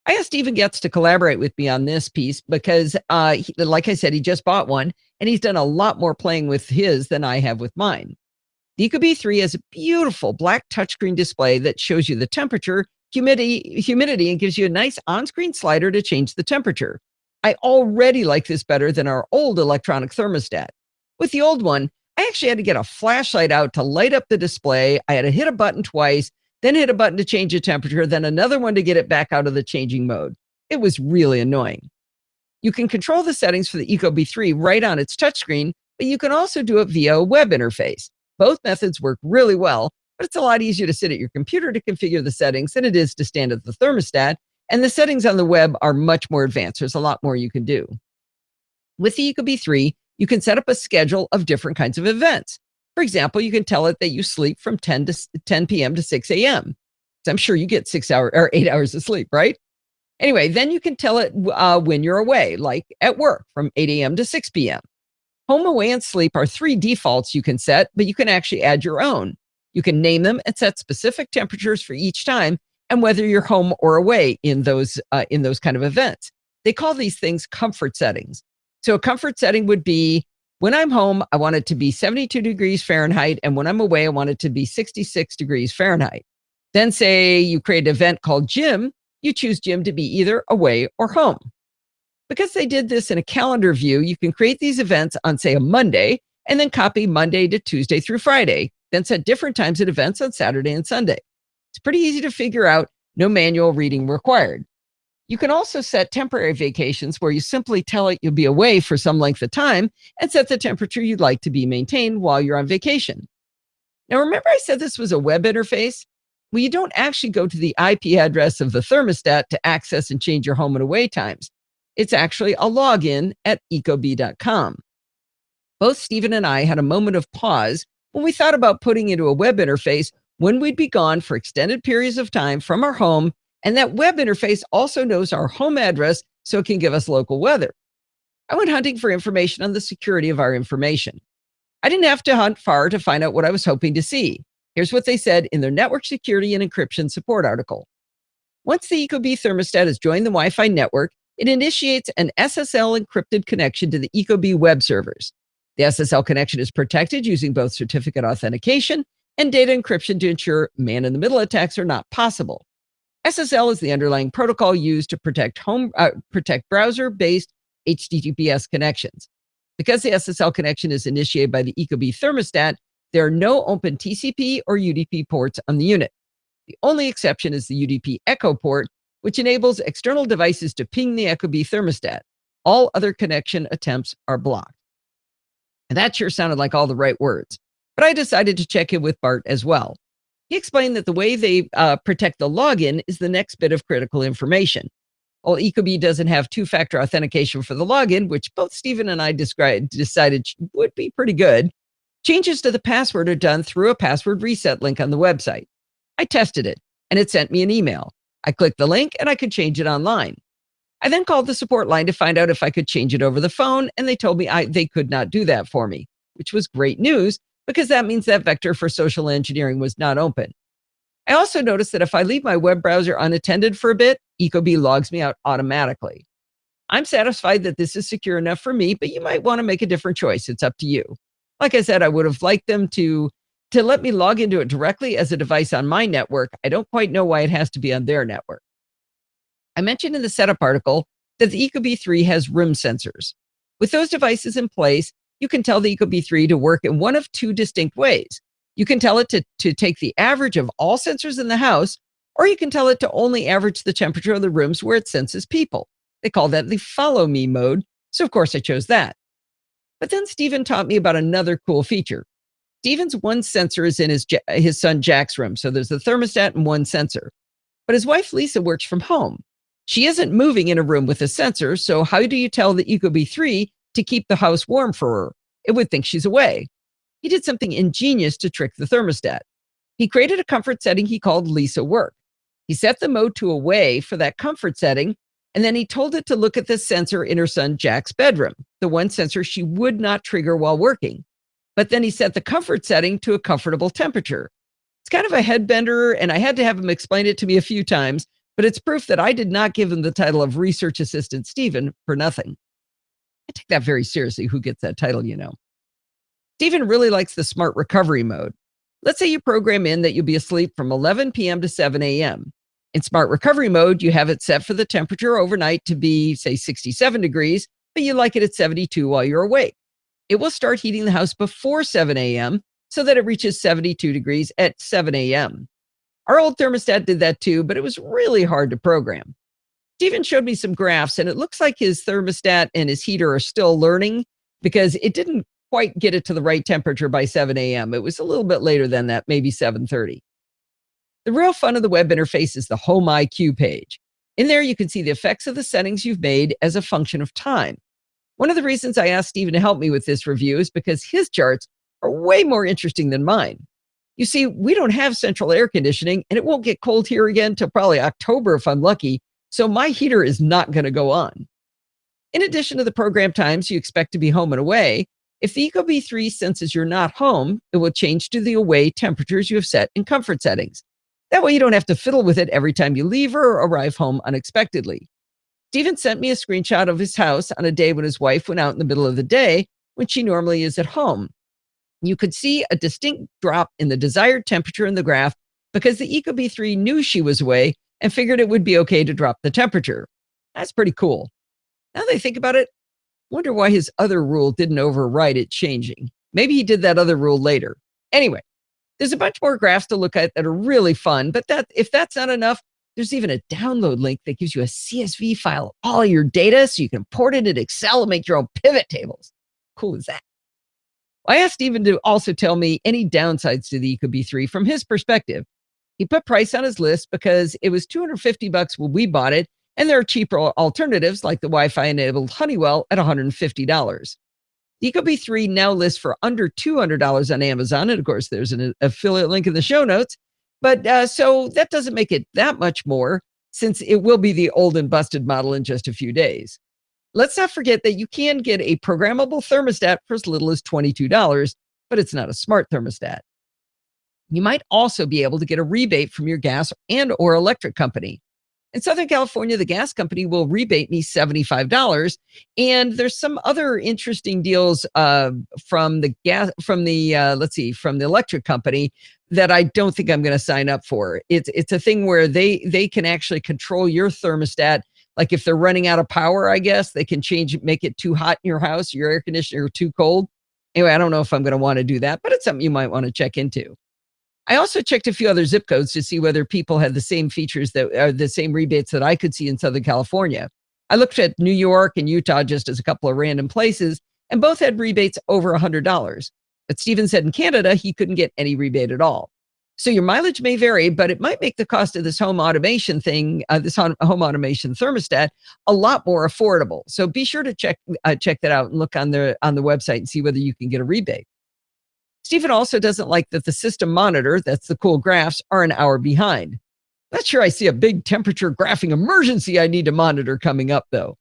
I asked Stephen Getz to collaborate with me on this piece because, like I said, he just bought one and he's done a lot more playing with his than I have with mine. The Ecobee 3 has a beautiful black touchscreen display that shows you the temperature, humidity, and gives you a nice on-screen slider to change the temperature. I already like this better than our old electronic thermostat. With the old one, I actually had to get a flashlight out to light up the display. I had to hit a button twice, then hit a button to change the temperature, then another one to get it back out of the changing mode. It was really annoying. You can control the settings for the Ecobee 3 right on its touchscreen, but you can also do it via a web interface. Both methods work really well, but it's a lot easier to sit at your computer to configure the settings than it is to stand at the thermostat, and the settings on the web are much more advanced. There's a lot more you can do. With the Ecobee 3, you can set up a schedule of different kinds of events. For example, you can tell it that you sleep from 10 p.m. to 6 a.m. So I'm sure you get 8 hours of sleep, right? Anyway, then you can tell it when you're away, like at work from 8 a.m. to 6 p.m. Home, away, and sleep are 3 defaults you can set, but you can actually add your own. You can name them and set specific temperatures for each time and whether you're home or away in those kind of events. They call these things comfort settings. So a comfort setting would be, when I'm home, I want it to be 72 degrees Fahrenheit, and when I'm away, I want it to be 66 degrees Fahrenheit. Then say you create an event called gym, you choose gym to be either away or home. Because they did this in a calendar view, you can create these events on, say, a Monday, and then copy Monday to Tuesday through Friday, then set different times at events on Saturday and Sunday. It's pretty easy to figure out, no manual reading required. You can also set temporary vacations where you simply tell it you'll be away for some length of time and set the temperature you'd like to be maintained while you're on vacation. Now, remember I said this was a web interface? Well, you don't actually go to the IP address of the thermostat to access and change your home and away times. It's actually a login at ecobee.com. Both Stephen and I had a moment of pause when we thought about putting into a web interface when we'd be gone for extended periods of time from our home, and that web interface also knows our home address so it can give us local weather. I went hunting for information on the security of our information. I didn't have to hunt far to find out what I was hoping to see. Here's what they said in their network security and encryption support article. Once the Ecobee thermostat has joined the Wi-Fi network, it initiates an SSL encrypted connection to the Ecobee web servers. The SSL connection is protected using both certificate authentication and data encryption to ensure man-in-the-middle attacks are not possible. SSL is the underlying protocol used to protect browser-based HTTPS connections. Because the SSL connection is initiated by the Ecobee thermostat, there are no open TCP or UDP ports on the unit. The only exception is the UDP echo port, which enables external devices to ping the Ecobee thermostat. All other connection attempts are blocked. And that sure sounded like all the right words. But I decided to check in with Bart as well. He explained that the way they protect the login is the next bit of critical information. While Ecobee doesn't have two-factor authentication for the login, which both Stephen and I decided would be pretty good, changes to the password are done through a password reset link on the website. I tested it, and it sent me an email. I clicked the link, and I could change it online. I then called the support line to find out if I could change it over the phone, and they told me they could not do that for me, which was great news because that means that vector for social engineering was not open. I also noticed that if I leave my web browser unattended for a bit, Ecobee logs me out automatically. I'm satisfied that this is secure enough for me, but you might want to make a different choice. It's up to you. Like I said, I would have liked them to let me log into it directly as a device on my network. I don't quite know why it has to be on their network. I mentioned in the setup article that the Ecobee 3 has room sensors. With those devices in place, you can tell the Ecobee 3 to work in one of 2 distinct ways. You can tell it to take the average of all sensors in the house, or you can tell it to only average the temperature of the rooms where it senses people. They call that the follow me mode, so of course I chose that. But then Stephen taught me about another cool feature. Stephen's one sensor is in his son Jack's room, so there's the thermostat and one sensor. But his wife Lisa works from home. She isn't moving in a room with a sensor, so how do you tell the Ecobee 3 to keep the house warm for her? It would think she's away. He did something ingenious to trick the thermostat. He created a comfort setting he called Lisa Work. He set the mode to away for that comfort setting, and then he told it to look at the sensor in her son Jack's bedroom, the one sensor she would not trigger while working. But then he set the comfort setting to a comfortable temperature. It's kind of a head bender, and I had to have him explain it to me a few times, but it's proof that I did not give him the title of Research Assistant Stephen for nothing. I take that very seriously. Who gets that title, you know? Stephen really likes the smart recovery mode. Let's say you program in that you'll be asleep from 11 p.m. to 7 a.m. In smart recovery mode, you have it set for the temperature overnight to be, say, 67 degrees, but you like it at 72 while you're awake. It will start heating the house before 7 a.m. so that it reaches 72 degrees at 7 a.m. Our old thermostat did that too, but it was really hard to program. Stephen showed me some graphs, and it looks like his thermostat and his heater are still learning because it didn't quite get it to the right temperature by 7 a.m. It was a little bit later than that, maybe 7:30. The real fun of the web interface is the Home IQ page. In there, you can see the effects of the settings you've made as a function of time. One of the reasons I asked Stephen to help me with this review is because his charts are way more interesting than mine. You see, we don't have central air conditioning, and it won't get cold here again till probably October if I'm lucky, so my heater is not going to go on. In addition to the program times you expect to be home and away, if the Ecobee 3 senses you're not home, it will change to the away temperatures you have set in comfort settings. That way you don't have to fiddle with it every time you leave or arrive home unexpectedly. Stephen sent me a screenshot of his house on a day when his wife went out in the middle of the day when she normally is at home. You could see a distinct drop in the desired temperature in the graph because the Ecobee 3 knew she was away and figured it would be okay to drop the temperature. That's pretty cool. Now that I think about it, wonder why his other rule didn't override it changing. Maybe he did that other rule later. Anyway, there's a bunch more graphs to look at that are really fun, but if that's not enough, there's even a download link that gives you a CSV file of all your data so you can import it in Excel and make your own pivot tables. Cool is that? I asked Stephen to also tell me any downsides to the Ecobee 3 from his perspective. He put price on his list because it was $250 when we bought it, and there are cheaper alternatives like the Wi-Fi enabled Honeywell at $150. The Ecobee 3 now lists for under $200 on Amazon, and of course there's an affiliate link in the show notes, but so that doesn't make it that much more since it will be the old and busted model in just a few days. Let's not forget that you can get a programmable thermostat for as little as $22, but it's not a smart thermostat. You might also be able to get a rebate from your gas and or electric company. In Southern California, the gas company will rebate me $75, and there's some other interesting deals from the electric company that I don't think I'm going to sign up for. It's a thing where they can actually control your thermostat. Like if they're running out of power, I guess they can make it too hot in your house, your air conditioner, or too cold. Anyway, I don't know if I'm going to want to do that, but it's something you might want to check into. I also checked a few other zip codes to see whether people had the same features that are the same rebates that I could see in Southern California. I looked at New York and Utah just as a couple of random places, and both had rebates over $100. But Stephen said in Canada, he couldn't get any rebate at all. So your mileage may vary, but it might make the cost of this home automation thing, this home automation thermostat, a lot more affordable. So be sure to check that out and look on the website and see whether you can get a rebate. Stephen also doesn't like that the system monitor, that's the cool graphs, are an hour behind. Not sure I see a big temperature graphing emergency I need to monitor coming up, though.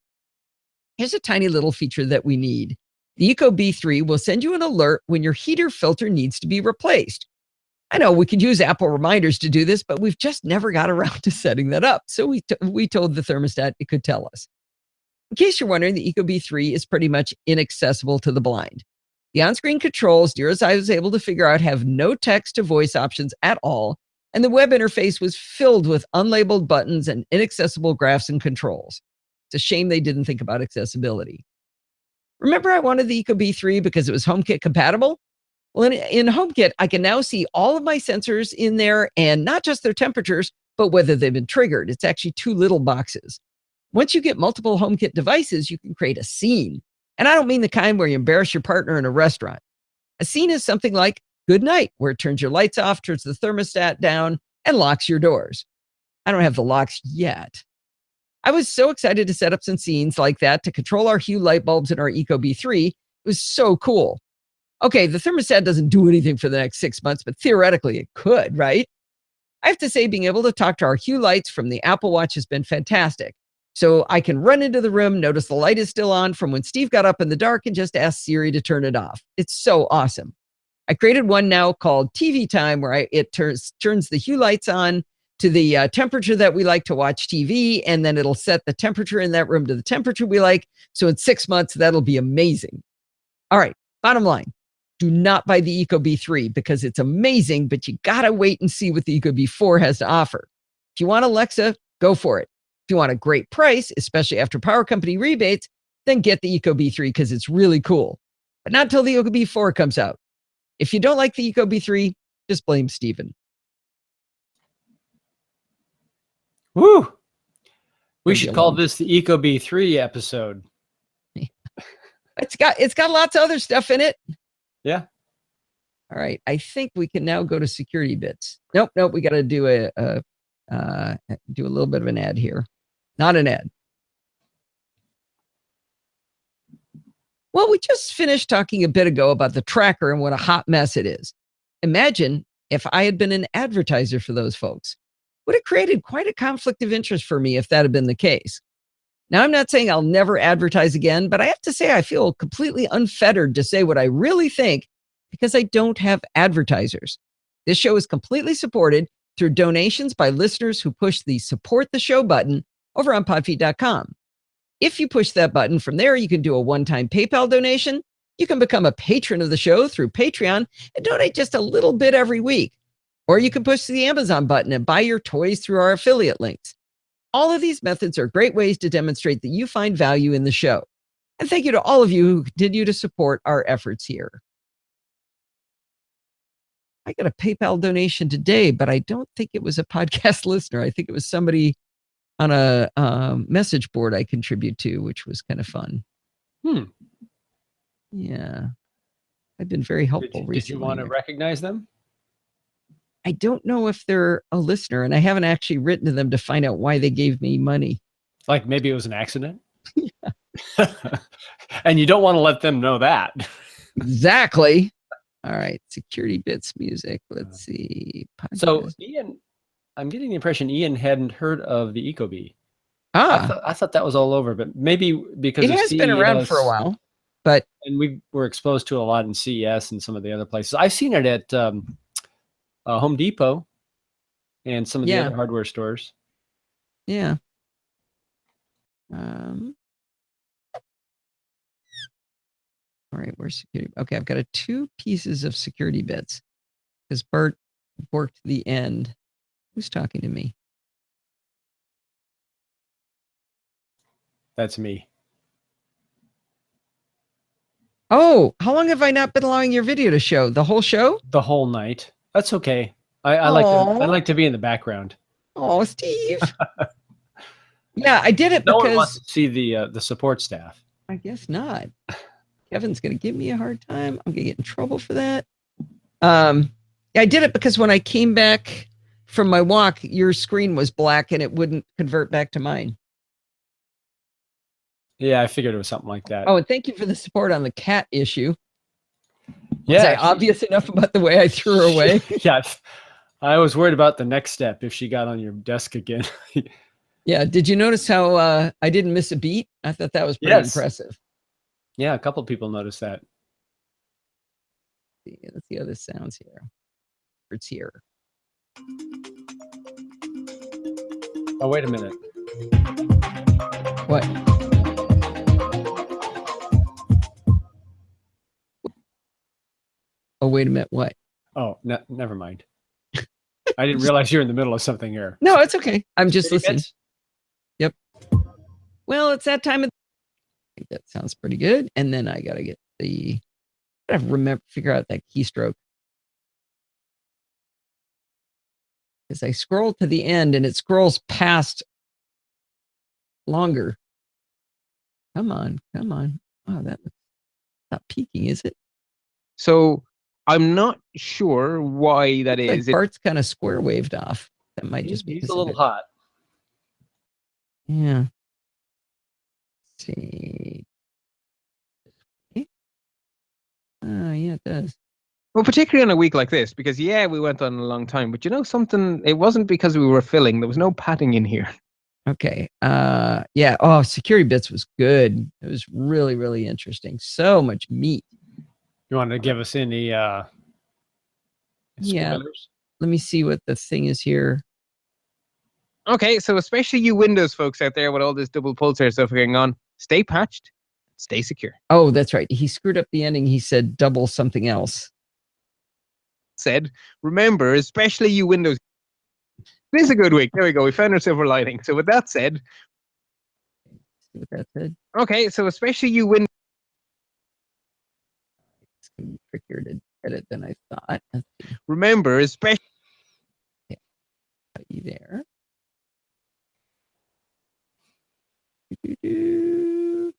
Here's a tiny little feature that we need. The Ecobee 3 will send you an alert when your heater filter needs to be replaced. I know we could use Apple reminders to do this, but we've just never got around to setting that up. So we told the thermostat it could tell us. In case you're wondering, the Ecobee 3 is pretty much inaccessible to the blind. The on-screen controls, near as I was able to figure out, have no text to voice options at all, and the web interface was filled with unlabeled buttons and inaccessible graphs and controls. It's a shame they didn't think about accessibility. Remember I wanted the Ecobee 3 because it was HomeKit compatible? Well, in HomeKit, I can now see all of my sensors in there, and not just their temperatures, but whether they've been triggered. It's actually two little boxes. Once you get multiple HomeKit devices, you can create a scene. And I don't mean the kind where you embarrass your partner in a restaurant. A scene is something like good night, where it turns your lights off, turns the thermostat down, and locks your doors. I don't have the locks yet. I was so excited to set up some scenes like that to control our Hue light bulbs in our ecobee 3. It was so cool. Okay, the thermostat doesn't do anything for the next 6 months, but theoretically it could, right? I have to say, being able to talk to our Hue lights from the Apple Watch has been fantastic. So I can run into the room, notice the light is still on from when Steve got up in the dark, and just ask Siri to turn it off. It's so awesome. I created one now called TV Time, where it turns the Hue lights on to the temperature that we like to watch TV, and then it'll set the temperature in that room to the temperature we like. So in 6 months, that'll be amazing. All right, bottom line. Do not buy the ecobee 3 because it's amazing, but you got to wait and see what the ecobee 4 has to offer. If you want Alexa, go for it. If you want a great price, especially after power company rebates, then get the ecobee 3 because it's really cool. But not until the ecobee 4 comes out. If you don't like the ecobee 3, just blame Steven. Woo! We should call this the ecobee 3 episode. It's got lots of other stuff in it. Yeah. All right. I think we can now go to security bits. Nope. We got to do a little bit of an ad here. Not an ad. Well, we just finished talking a bit ago about the tracker and what a hot mess it is. Imagine if I had been an advertiser for those folks. Would have created quite a conflict of interest for me if that had been the case. Now, I'm not saying I'll never advertise again, but I have to say I feel completely unfettered to say what I really think because I don't have advertisers. This show is completely supported through donations by listeners who push the support the show button over on podfeed.com. If you push that button from there, you can do a one-time PayPal donation. You can become a patron of the show through Patreon and donate just a little bit every week. Or you can push the Amazon button and buy your toys through our affiliate links. All of these methods are great ways to demonstrate that you find value in the show. And thank you to all of you who continue to support our efforts here. I got a PayPal donation today, but I don't think it was a podcast listener. I think it was somebody on a message board I contribute to, which was kind of fun. Yeah. I've been very helpful recently. Did you want to recognize them? I don't know if they're a listener, and I haven't actually written to them to find out why they gave me money. Like maybe it was an accident? Yeah. And you don't want to let them know that. Exactly. All right. Security bits music. Let's see. Podcast. So Ian, I'm getting the impression Ian hadn't heard of the ecobee. I thought that was all over, but maybe because it has been around for a while. And we were exposed to it a lot in CES and some of the other places. I've seen it at Home Depot and some of the other hardware stores. Yeah. All right, where's security? Okay, I've got 2 pieces of security bits because Bert worked the end. Who's talking to me? That's me. Oh, how long have I not been allowing your video to show? The whole show? The whole night. That's okay. I like to be in the background. Oh, Steve. Yeah, I did it no because one wants to see the support staff. I guess not. Kevin's gonna give me a hard time. I'm gonna get in trouble for that. Yeah, I did it because when I came back from my walk, your screen was black and it wouldn't convert back to mine. Yeah, I figured it was something like that. Oh, and thank you for the support on the cat issue. Yeah. Was I obvious enough about the way I threw her away? Yeah. I was worried about the next step if she got on your desk again. Yeah. Did you notice how I didn't miss a beat? I thought that was pretty impressive. Yeah, a couple of people noticed that. Let's see how this sounds here. It's here. Oh, wait a minute. What? Oh, wait a minute. What? Oh, never mind. I didn't realize you're in the middle of something here. No, it's okay. I'm just listening. Yep. Well, it's that time of. I think that sounds pretty good. And then I gotta get figure out that keystroke. Because I scroll to the end and it scrolls past longer. Come on. Oh, that's not peaking, is it? So I'm not sure why that is. Like Bart's kind of square waved off. That might just be he's a little hot. Yeah. see. Yeah, it does. Well, particularly on a week like this, because yeah, we went on a long time, but you know something, it wasn't because we were filling. There was no padding in here. Okay. Yeah. Oh, security bits was good. It was really, really interesting. So much meat. You want to give us any Yeah. spoilers? Let me see what the thing is here. Okay, so especially you Windows folks out there with all this double pulsar stuff going on, stay patched, stay secure. Oh, that's right. He screwed up the ending. He said double something else. Said, remember, especially you Windows. It is a good week. There we go. We found our silver lining. So with that said, See what that said? okay, so especially you Windows. It's going to be trickier to edit than I thought. Let's see. Remember, especially. Got you there. Do-do-do.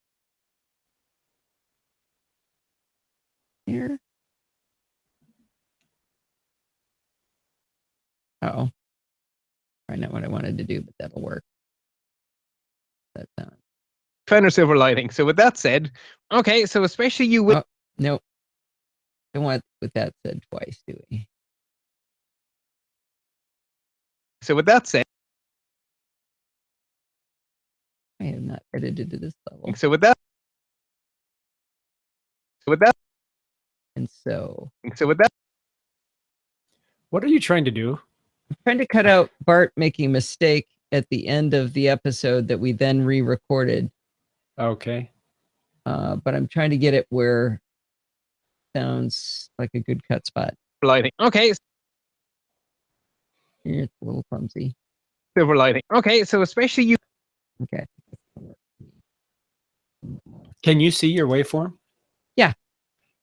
Here. Oh, probably not what I wanted to do, but that'll work. That's not. Found our silver lining. So with that said, okay, so especially you. Oh, nope. Don't want with that said twice, do we? So with that said, I have not edited to this level. so with that. So with that. And so So with that. What are you trying to do? I'm trying to cut out Bart making a mistake at the end of the episode that we then re-recorded. Okay. But I'm trying to get it where it sounds like a good cut spot. Lighting. Okay, Here, it's a little clumsy. silver lighting. Okay, so especially you. Okay. Can you see your waveform? Yeah.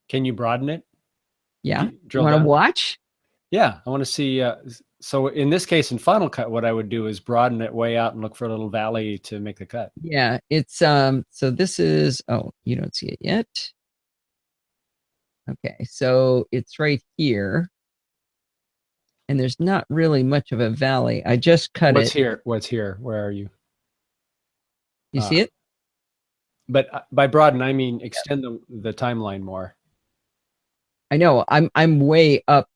Can you broaden it? Yeah. You Drill want to down? watch? Yeah, I want to see. So in this case, in Final Cut, what I would do is broaden it way out and look for a little valley to make the cut. Yeah. It's so this is, oh, you don't see it yet. Okay. So it's right here. And there's not really much of a valley. I just cut What's it. here? What's here? Where are you? You see it? But by broaden, I mean extend the timeline more. I know. I'm way up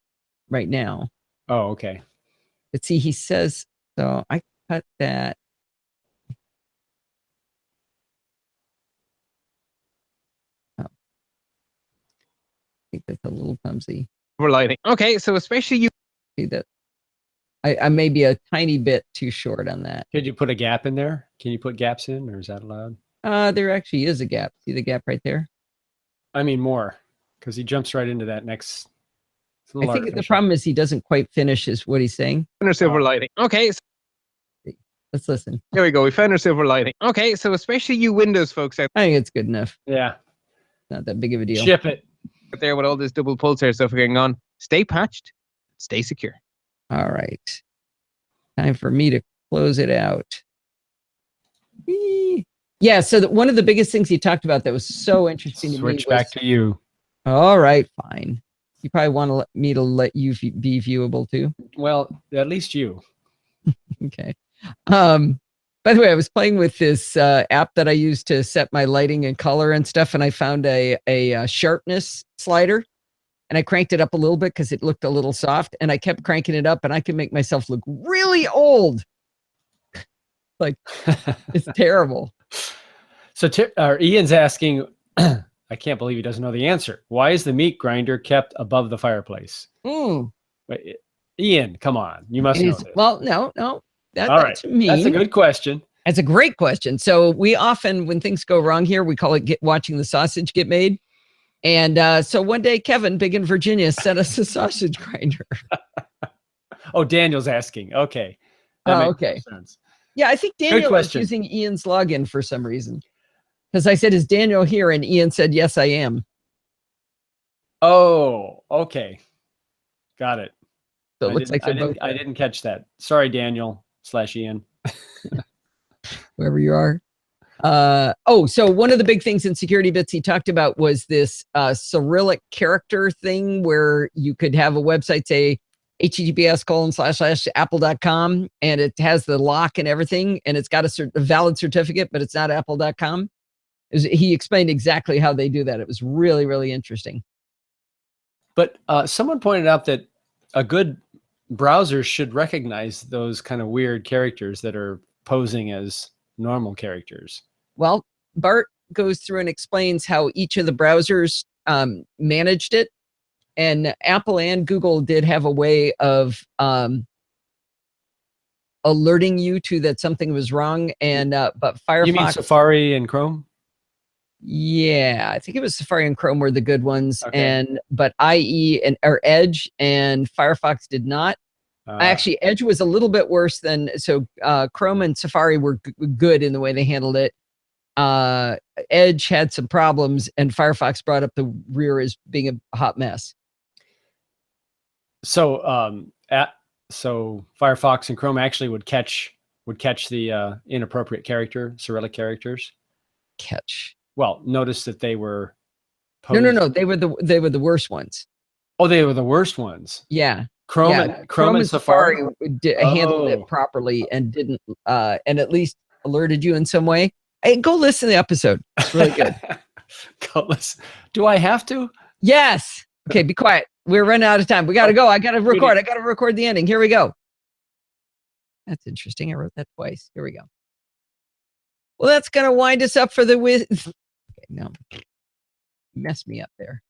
right now. Oh, okay. But see, he says, so I cut that. Oh. I think that's a little clumsy. Silver lighting. Okay, so especially you. See that? I may be a tiny bit too short on that. Could you put a gap in there? Can you put gaps in, or is that allowed? There actually is a gap. See the gap right there? I mean more, because he jumps right into that next. I think the problem is he doesn't quite finish what he's saying. Found our silver lighting. Okay, so Let's listen. there we go. We found our silver lighting. Okay, so especially you Windows folks out I think it's good enough. Yeah. Not that big of a deal. Ship it. there with all this double pulsar stuff going on, stay patched, stay secure. All right. Time for me to close it out. Whee! Yeah, so one of the biggest things he talked about that was so interesting to me Switch was, back to you. all right, fine. You probably want me to let you be viewable too. Well, at least you. Okay. By the way, I was playing with this app that I use to set my lighting and color and stuff, and I found a sharpness slider, and I cranked it up a little bit because it looked a little soft, and I kept cranking it up, and I could make myself look really old. Like, it's terrible. So Ian's asking, I can't believe he doesn't know the answer. Why is the meat grinder kept above the fireplace? Mm. Wait, Ian, come on. You must know this. Well, no. All That's right. mean. That's a good question. That's a great question. So we often, when things go wrong here, we call it watching the sausage get made. And so one day, Kevin, big in Virginia, sent us a sausage grinder. Oh, Daniel's asking. Okay. Oh, okay. Sense. Yeah, I think Daniel is using Ian's login for some reason. Because I said, is Daniel here? And Ian said, yes, I am. Oh, okay. Got it. So it looks like I didn't catch that. Sorry, Daniel/Ian. Wherever you are. So one of the big things in security bits he talked about was this Cyrillic character thing where you could have a website say https://apple.com, and it has the lock and everything, and it's got a valid certificate, but it's not apple.com. He explained exactly how they do that. It was really, really interesting. But someone pointed out that a good browser should recognize those kind of weird characters that are posing as normal characters. Well, Bart goes through and explains how each of the browsers managed it. And Apple and Google did have a way of alerting you to that something was wrong. And but Firefox. You mean Safari and Chrome? Yeah, I think it was Safari and Chrome were the good ones, Okay. but IE or Edge and Firefox did not. Actually, Edge was a little bit worse than Chrome and Safari were good in the way they handled it. Edge had some problems, and Firefox brought up the rear as being a hot mess. So Firefox and Chrome actually would catch the inappropriate Cyrillic characters. Well, notice that they were posed. No. They were the worst ones. Oh, they were the worst ones. Yeah. Chrome and Safari handled it properly and didn't and at least alerted you in some way. Hey, go listen to the episode. It's really good. Go listen. Do I have to? Yes. Okay, be quiet. We're running out of time. We got to go. I got to record. I got to record the ending. Here we go. That's interesting. I wrote that twice. Here we go. Well, that's going to wind us up for the Okay, no. Messed me up there.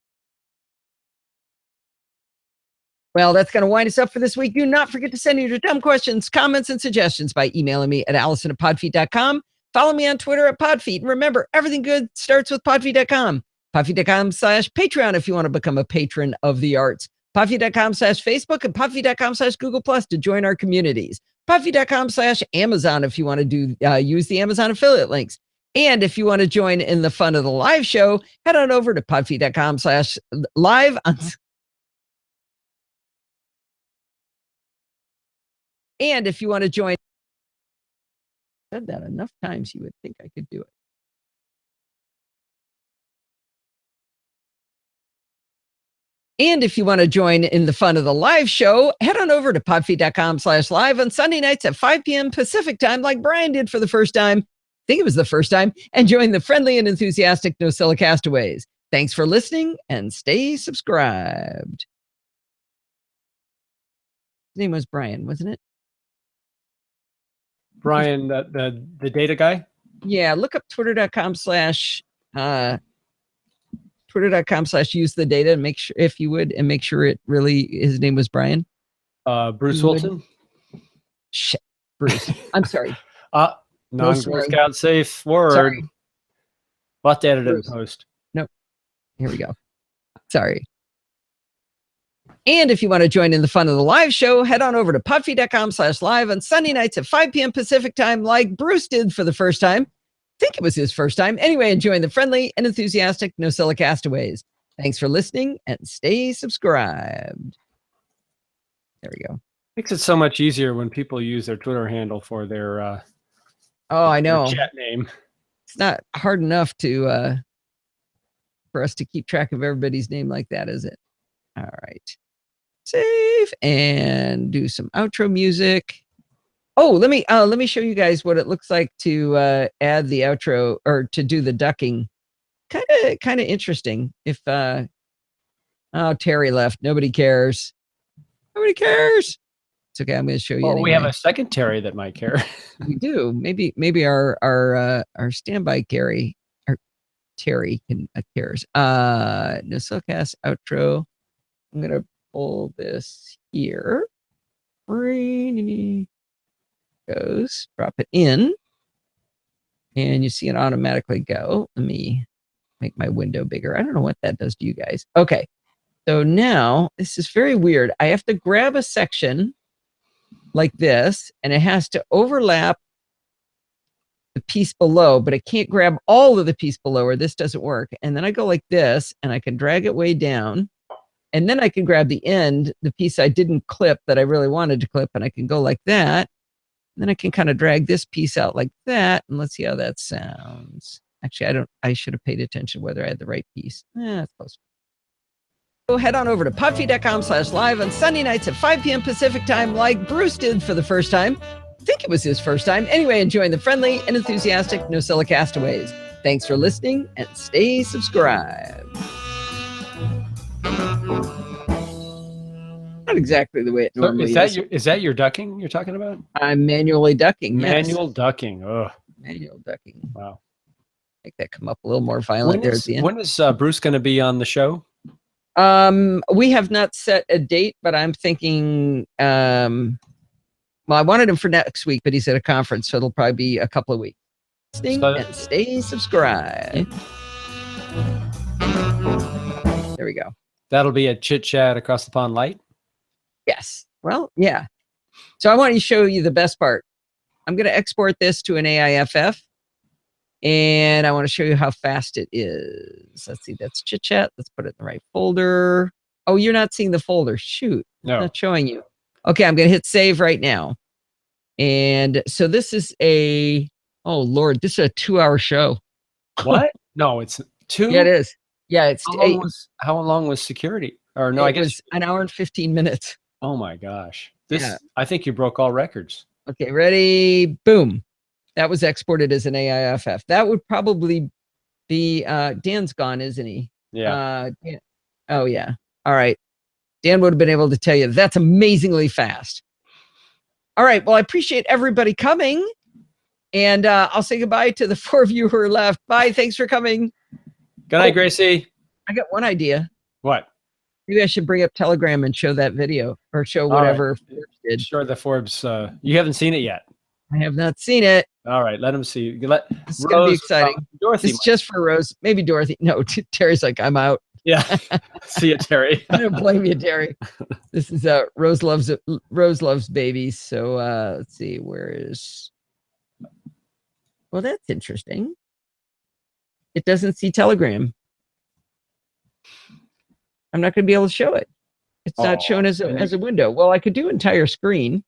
Well, that's going to wind us up for this week. Do not forget to send in your dumb questions, comments, and suggestions by emailing me at allison@podfeet.com. Follow me on Twitter at Podfeet. And remember, everything good starts with podfeet.com. Podfeet.com/Patreon if you want to become a patron of the arts. Podfeet.com/Facebook and Podfeet.com/Google Plus to join our communities. Podfeet.com/Amazon if you want to use the Amazon affiliate links. And if you want to join in the fun of the live show, head on over to podfeet.com/live. And if you want to join, I said that enough times, you would think I could do it. And if you want to join in the fun of the live show, head on over to podfeet.com/live on Sunday nights at 5 p.m. Pacific time, like Brian did for the first time. I think it was the first time, and join the friendly and enthusiastic NosillaCastaways. Thanks for listening and stay subscribed. His name was Brian, wasn't it? Brian, the data guy? Yeah, look up twitter.com/use the data and make sure, if you would, and make sure it really, his name was Brian. Bruce Wilson? Shit, Bruce. I'm sorry. Non-Girl Scout safe word. Sorry. We'll have to edit it in post. Nope. Here we go. Sorry. And if you want to join in the fun of the live show, head on over to podfeet.com/live on Sunday nights at 5 p.m. Pacific time, like Bruce did for the first time. I think it was his first time. Anyway, and join the friendly and enthusiastic NosillaCastaways. Thanks for listening and stay subscribed. There we go. Makes it so much easier when people use their Twitter handle for their I know. their chat name. It's not hard enough to for us to keep track of everybody's name like that, is it? All right. Save and do some outro music. Oh, let me show you guys what it looks like to add the outro or to do the ducking. Kind of interesting. If Terry left, nobody cares. Nobody cares. It's okay. I'm going to show you. Oh, anyway. We have a second Terry that might care. We do. Maybe our standby Terry cares. NosillaCast outro. I'm gonna pull this here. Goes, drop it in, and you see it automatically go. Let me make my window bigger. I don't know what that does to you guys. Okay, so now this is very weird. I have to grab a section like this, and it has to overlap the piece below, but I can't grab all of the piece below, or this doesn't work. And then I go like this, and I can drag it way down. And then I can grab the end, the piece I didn't clip that I really wanted to clip, and I can go like that. And then I can kind of drag this piece out like that. And let's see how that sounds. Actually, I should have paid attention whether I had the right piece. That's close. So head on over to podfeet.com/live on Sunday nights at 5 p.m. Pacific time, like Bruce did for the first time. I think it was his first time. Anyway, and join the friendly and enthusiastic NosillaCastaways. Thanks for listening and stay subscribed. Not exactly the way it So normally is. is that your ducking you're talking about? I'm manually ducking. Manual ducking. Ugh. Manual ducking. Wow. Make that come up a little more violent there at the end. When is Bruce going to be on the show? We have not set a date, but I'm thinking, well, I wanted him for next week, but he's at a conference, so it'll probably be a couple of weeks. And stay subscribed. There we go. That'll be a chit chat across the pond light. Yes. Well, yeah. So I want to show you the best part. I'm going to export this to an AIFF, and I want to show you how fast it is. Let's see. That's chit chat. Let's put it in the right folder. Oh, you're not seeing the folder. Shoot. No. It's not showing you. Okay. I'm going to hit save right now. And so this is oh Lord, this is a 2-hour show. What? No, it's 2. Yeah, it is. Yeah, it's how long was security? Or no, I guess it was an hour and 15 minutes. Oh my gosh. I think you broke all records. Okay, ready? Boom. That was exported as an AIFF. That would probably be Dan's gone, isn't he? Yeah. Oh yeah. All right. Dan would have been able to tell you that's amazingly fast. All right. Well, I appreciate everybody coming. And I'll say goodbye to the 4 of you who are left. Bye. Thanks for coming. Good night, Gracie. I got one idea. What? Maybe I should bring up Telegram and show that video or show whatever Forbes did. Sure, the Forbes. You haven't seen it yet. I have not seen it. All right, let him see. This is going to be exciting. Dorothy. It's just for Rose. Maybe Dorothy. No, Terry's like, I'm out. Yeah. See you, Terry. I don't blame you, Terry. This is Rose loves babies. So let's see. Where is... Well, that's interesting. It doesn't see Telegram. I'm not going to be able to show it. It's not shown as a window. Well, I could do entire screen.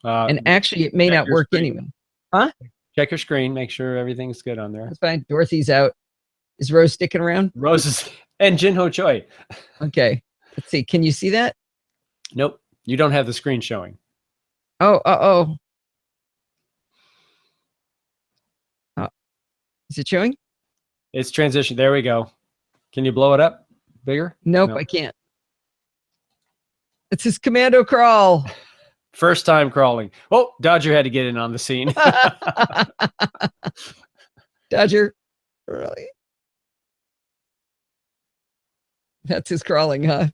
And actually, it may not work anyway. Huh? Check your screen. Make sure everything's good on there. That's fine. Dorothy's out. Is Rose sticking around? Rose is... And Jinho Choi. Okay. Let's see. Can you see that? Nope. You don't have the screen showing. Oh. Is it showing? It's transition. There we go. Can you blow it up bigger? Nope, I can't. It's his commando crawl. First time crawling. Oh, Dodger had to get in on the scene. Dodger, really? That's his crawling, huh?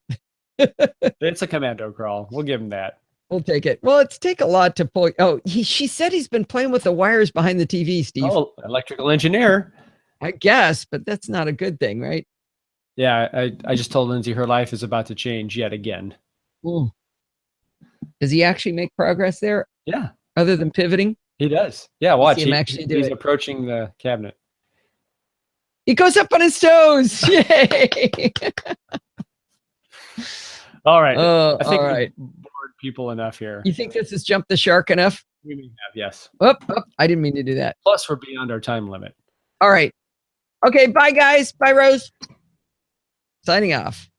It's a commando crawl. We'll give him that. We'll take it. Well, it's take a lot to pull. Oh, she said he's been playing with the wires behind the TV, Steve. Oh, electrical engineer. I guess, but that's not a good thing, right? Yeah, I just told Lindsay her life is about to change yet again. Ooh. Does he actually make progress there? Yeah. Other than pivoting? He does. Yeah, watch. He's approaching the cabinet. He goes up on his toes. Yay! All right. I think all right. Bored people enough here. You think this has jumped the shark enough? We may have, yes. I didn't mean to do that. Plus, we're beyond our time limit. All right. Okay, bye, guys. Bye, Rose. Signing off.